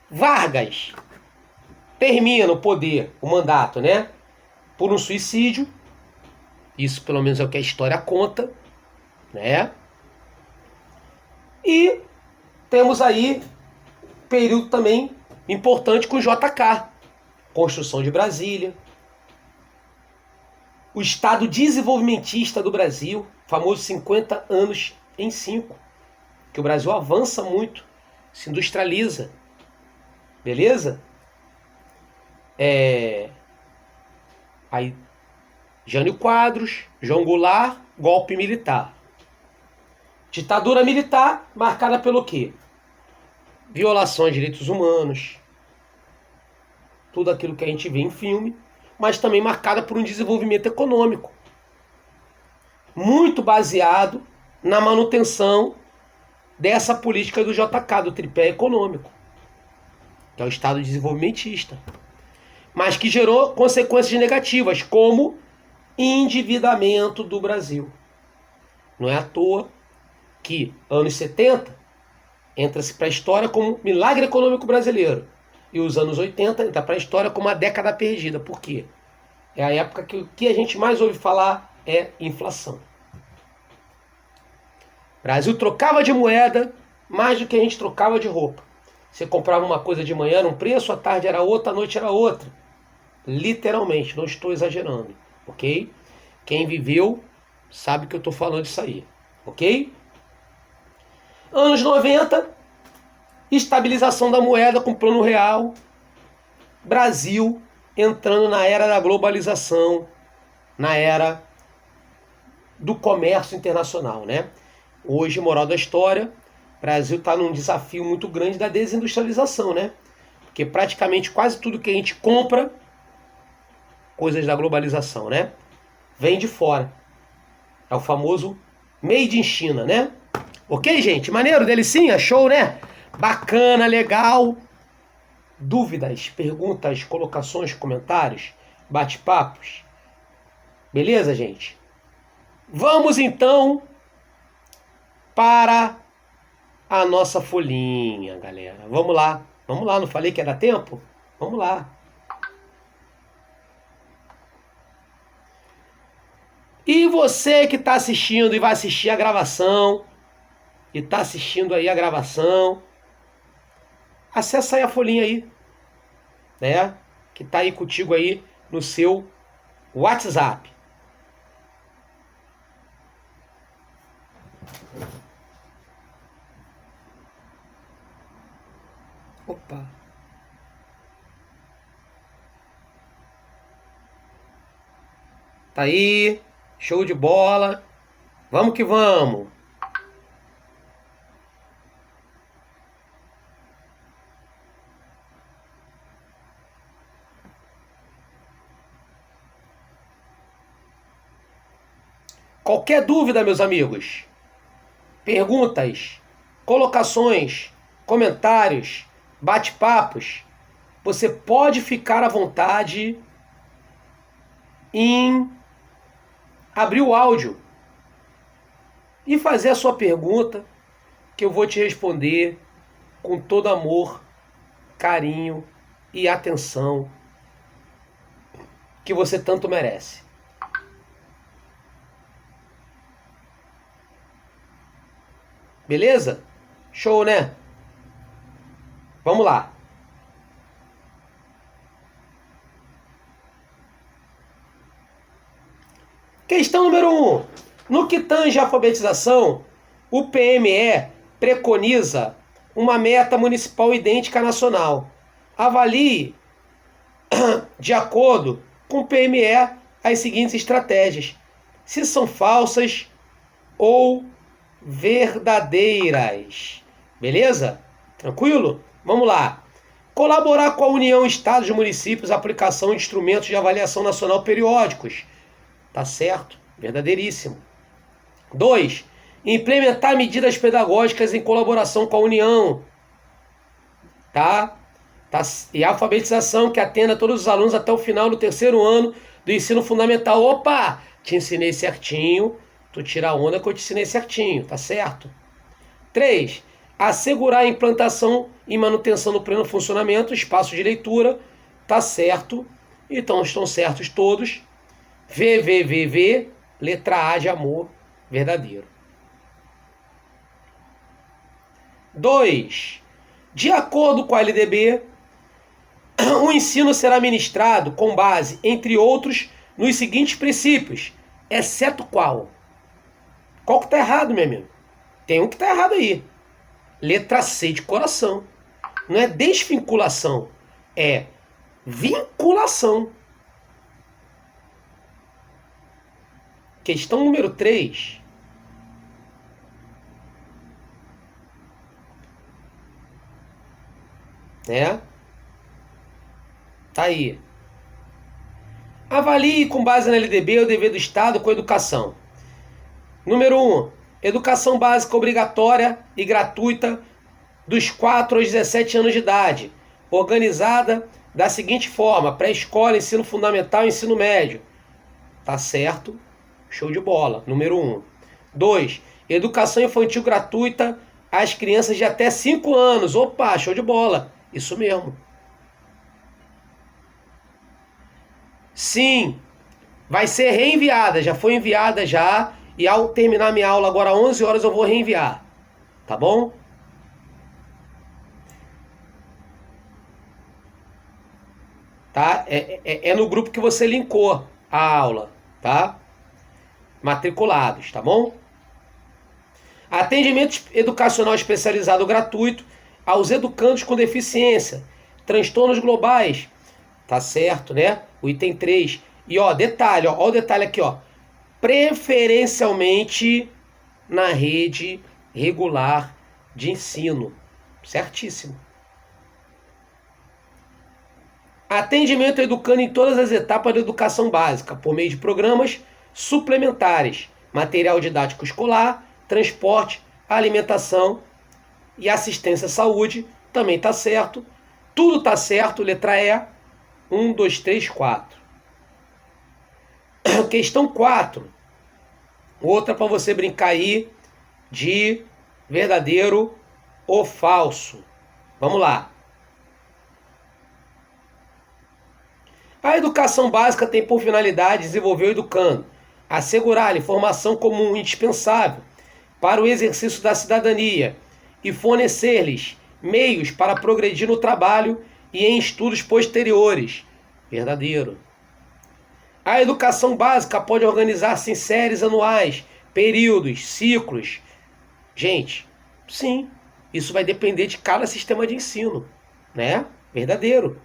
Vargas termina o poder, o mandato, né? Por um suicídio. Isso pelo menos é o que a história conta, né? E temos aí período também importante com o JK. Construção de Brasília. O Estado desenvolvimentista do Brasil, famoso 50 anos em 5. Que o Brasil avança muito, se industrializa. Beleza? Aí, Jânio Quadros, João Goulart, golpe militar. Ditadura militar marcada pelo quê? Violações de direitos humanos, tudo aquilo que a gente vê em filme, mas também marcada por um desenvolvimento econômico, muito baseado na manutenção dessa política do JK, do tripé econômico, que é o Estado desenvolvimentista, mas que gerou consequências negativas, como endividamento do Brasil. Não é à toa que, anos 70, entra-se para a história como milagre econômico brasileiro. E os anos 80 entra para a história como a década perdida. Por quê? É a época que o que a gente mais ouve falar é inflação. O Brasil trocava de moeda mais do que a gente trocava de roupa. Você comprava uma coisa de manhã num preço, à tarde era outra, à noite era outra. Literalmente, não estou exagerando. Ok? Quem viveu sabe que eu estou falando disso aí. Ok? Anos 90, estabilização da moeda com plano real. Brasil entrando na era da globalização, na era do comércio internacional, né? Hoje, moral da história, o Brasil está num desafio muito grande da desindustrialização, né? Porque praticamente quase tudo que a gente compra, coisas da globalização, né? Vem de fora. É o famoso Made in China, né? Ok, gente? Maneiro, delicinha? Show, né? Bacana, legal. Dúvidas, perguntas, colocações, comentários, bate-papos? Beleza, gente? Vamos, então, para a nossa folhinha, galera. Vamos lá. Vamos lá, não falei que ia dar tempo? Vamos lá. E você que está assistindo e vai assistir a gravação, e está assistindo aí a gravação, acessa aí a folhinha aí, né? Que está aí contigo aí no seu WhatsApp. Opa. Tá aí, show de bola. Vamos que vamos. Qualquer dúvida, meus amigos, perguntas, colocações, comentários, bate-papos, você pode ficar à vontade em abrir o áudio e fazer a sua pergunta, que eu vou te responder com todo amor, carinho e atenção que você tanto merece. Beleza? Show, né? Vamos lá. Questão número 1. No que tange à alfabetização, o PME preconiza uma meta municipal idêntica à nacional. Avalie, de acordo com o PME, as seguintes estratégias, se são falsas ou verdadeiras. Beleza? Tranquilo? Vamos lá. Colaborar com a União, Estados e Municípios, aplicação de instrumentos de avaliação nacional periódicos. Tá certo? Verdadeiríssimo. 2. Implementar medidas pedagógicas em colaboração com a União. Tá? E a alfabetização que atenda todos os alunos até o final do 3º ano do ensino fundamental. Opa! Te ensinei certinho. Tu tira a onda que eu te ensinei certinho. Tá certo? 3. Assegurar a implantação e manutenção do pleno funcionamento, espaço de leitura. Tá certo? Então estão certos todos. VVVV, letra A de amor, verdadeiro. 2. De acordo com a LDB, o ensino será ministrado com base, entre outros, nos seguintes princípios, exceto qual? Qual que está errado, meu amigo? Tem um que está errado aí. Letra C de coração. Não é desvinculação, é vinculação. Questão número 3. Tá aí. Avalie com base na LDB o dever do Estado com a educação. Número 1. Educação básica obrigatória e gratuita dos 4 aos 17 anos de idade, organizada da seguinte forma: pré-escola, ensino fundamental e ensino médio. Tá certo? Show de bola. Número 1. 2. Educação infantil gratuita às crianças de até 5 anos. Opa, show de bola. Isso mesmo. Sim, vai ser reenviada. Já foi enviada já. E ao terminar minha aula agora às 11 horas eu vou reenviar. Tá bom? Tá? É no grupo que você linkou a aula. Tá? Matriculados, tá bom? Atendimento educacional especializado gratuito aos educandos com deficiência, transtornos globais, tá certo, né? O item 3. E ó, detalhe, ó o detalhe aqui, ó. Preferencialmente na rede regular de ensino. Certíssimo. Atendimento educando em todas as etapas da educação básica, por meio de programas suplementares, material didático escolar, transporte, alimentação e assistência à saúde, também está certo. Tudo está certo, letra E. 1, 2, 3, 4. Questão 4. Outra para você brincar aí de verdadeiro ou falso. Vamos lá. A educação básica tem por finalidade desenvolver o educando, assegurar-lhe formação comum indispensável para o exercício da cidadania e fornecer-lhes meios para progredir no trabalho e em estudos posteriores. Verdadeiro. A educação básica pode organizar-se em séries anuais, períodos, ciclos. Gente, sim, isso vai depender de cada sistema de ensino, né? Verdadeiro.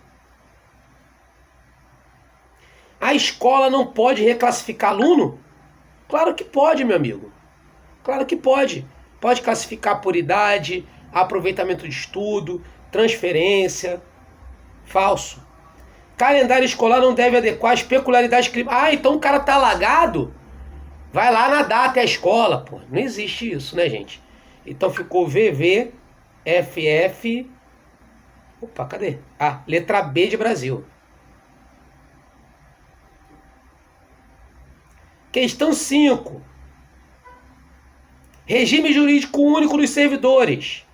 A escola não pode reclassificar aluno? Claro que pode, meu amigo. Claro que pode. Pode classificar por idade, aproveitamento de estudo, transferência. Falso. Calendário escolar não deve adequar às peculiaridades climáticas. Ah, então o cara tá alagado? Vai lá nadar até a escola. Pô, não existe isso, né, gente? Então ficou VV, FF... Opa, cadê? Ah, letra B de Brasil. Questão 5. Regime jurídico único dos servidores.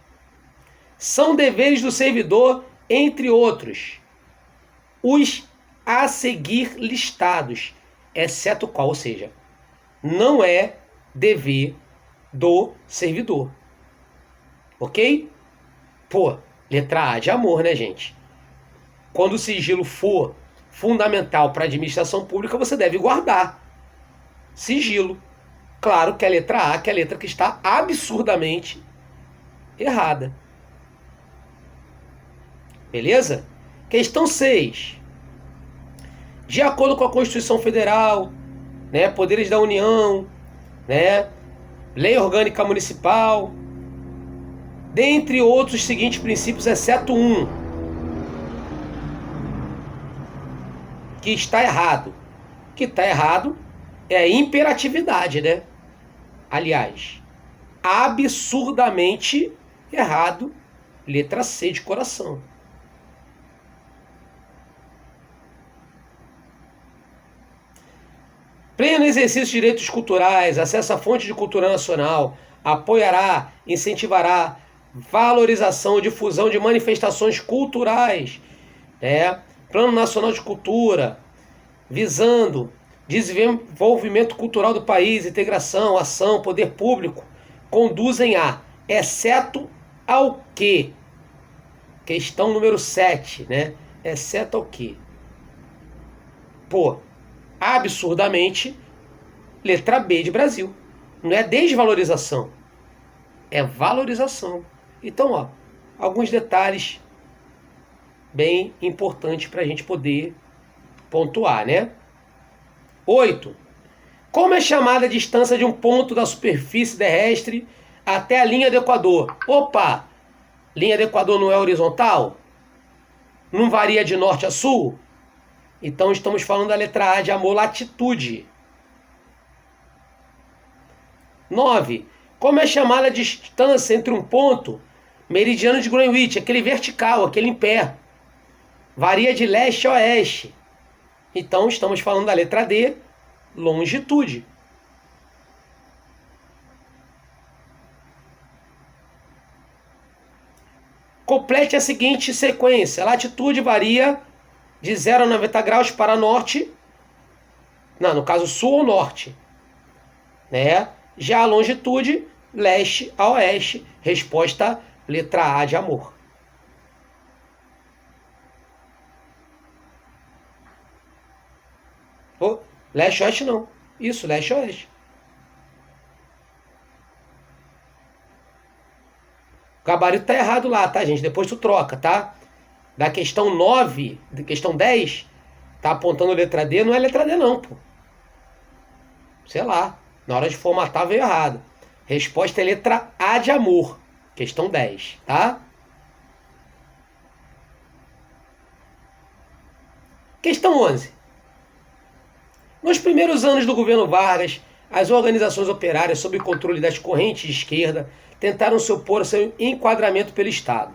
São deveres do servidor, entre outros, os a seguir listados, exceto qual, ou seja, não é dever do servidor. Ok? Pô, letra A de amor, né, gente? Quando o sigilo for fundamental para a administração pública, você deve guardar sigilo. Claro que a letra A, que é a letra que está absurdamente errada. Beleza? Questão 6. De acordo com a Constituição Federal, né, poderes da União, né, Lei Orgânica Municipal, dentre outros seguintes princípios, exceto um, que está errado. O que está errado é a imperatividade, né? Aliás, absurdamente errado, letra C de coração. Pleno exercício de direitos culturais, acesso à fonte de cultura nacional, apoiará, incentivará valorização e difusão de manifestações culturais, Plano Nacional de Cultura, visando desenvolvimento cultural do país, integração, ação, poder público, conduzem a, exceto ao quê? Questão número 7, né? Exceto ao quê? Pô, absurdamente, letra B de Brasil. Não é desvalorização, é valorização. Então, ó, alguns detalhes bem importantes para a gente poder pontuar, né? 8. Como é chamada a distância de um ponto da superfície terrestre até a linha do Equador? Opa! Linha do Equador não é horizontal? Não varia de norte a sul? Então estamos falando da letra A de amor, latitude. 9. Como é chamada a distância entre um ponto, meridiano de Greenwich, aquele vertical, aquele em pé? Varia de leste a oeste. Então estamos falando da letra D, longitude. Complete a seguinte sequência. A latitude varia de 0 a 90 graus para norte, não, no caso sul ou norte, né? Já a longitude, leste a oeste. Resposta, letra A de amor. Oh, leste oeste não. Isso, leste oeste. O gabarito tá errado lá, tá, gente? Depois tu troca, tá? Da questão 9, da questão 10, tá apontando letra D, não é letra D não, pô. Sei lá, na hora de formatar veio errado. Resposta é letra A de amor, questão 10, tá? Questão 11. Nos primeiros anos do governo Vargas, as organizações operárias sob controle das correntes de esquerda tentaram se opor ao seu enquadramento pelo Estado.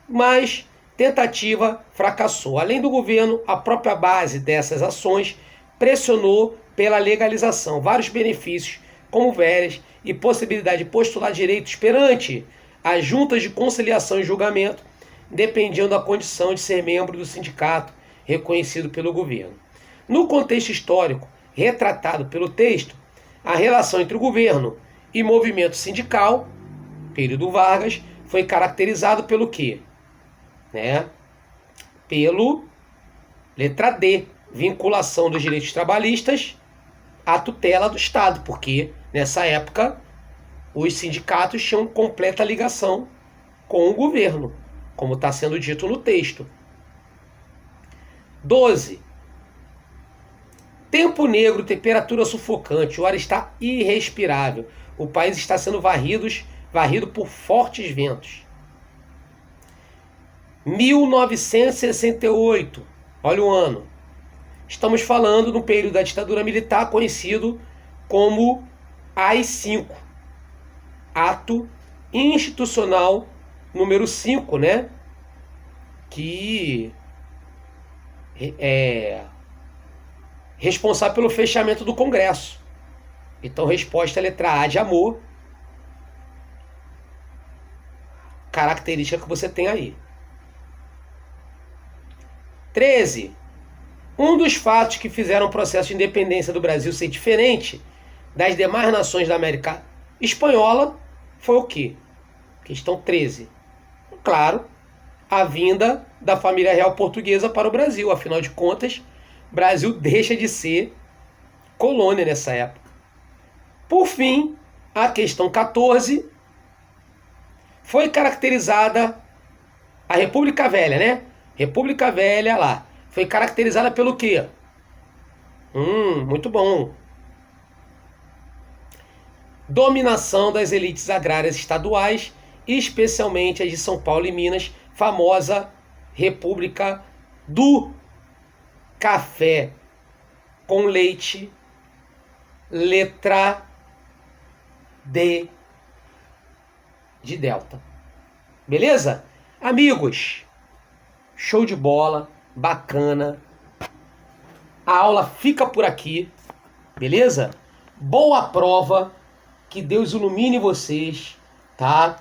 Mas tentativa fracassou. Além do governo, a própria base dessas ações pressionou pela legalização. Vários benefícios, como férias e possibilidade de postular direitos perante as juntas de conciliação e julgamento, dependiam da condição de ser membro do sindicato reconhecido pelo governo. No contexto histórico retratado pelo texto, a relação entre o governo e movimento sindical, período Vargas, foi caracterizado pelo quê? Pelo letra D, vinculação dos direitos trabalhistas à tutela do Estado, porque nessa época os sindicatos tinham completa ligação com o governo, como está sendo dito no texto. 12. Tempo negro, temperatura sufocante, o ar está irrespirável. O país está sendo varrido por fortes ventos. 1968, olha o ano. Estamos falando no período da ditadura militar, conhecido como AI-5, Ato Institucional número 5, né? Que é responsável pelo fechamento do Congresso. Então, resposta letra A de amor. Característica que você tem aí. 13. Um dos fatos que fizeram o processo de independência do Brasil ser diferente das demais nações da América Espanhola foi o quê? Questão 13. Claro, a vinda da família real portuguesa para o Brasil. Afinal de contas, o Brasil deixa de ser colônia nessa época. Por fim, a questão 14 foi caracterizada a República Velha, né? República Velha lá. Foi caracterizada pelo quê? Muito bom. Dominação das elites agrárias estaduais, especialmente as de São Paulo e Minas, famosa República do Café com Leite, letra D de Delta. Beleza? Amigos, show de bola, bacana. A aula fica por aqui, beleza? Boa prova, que Deus ilumine vocês, tá?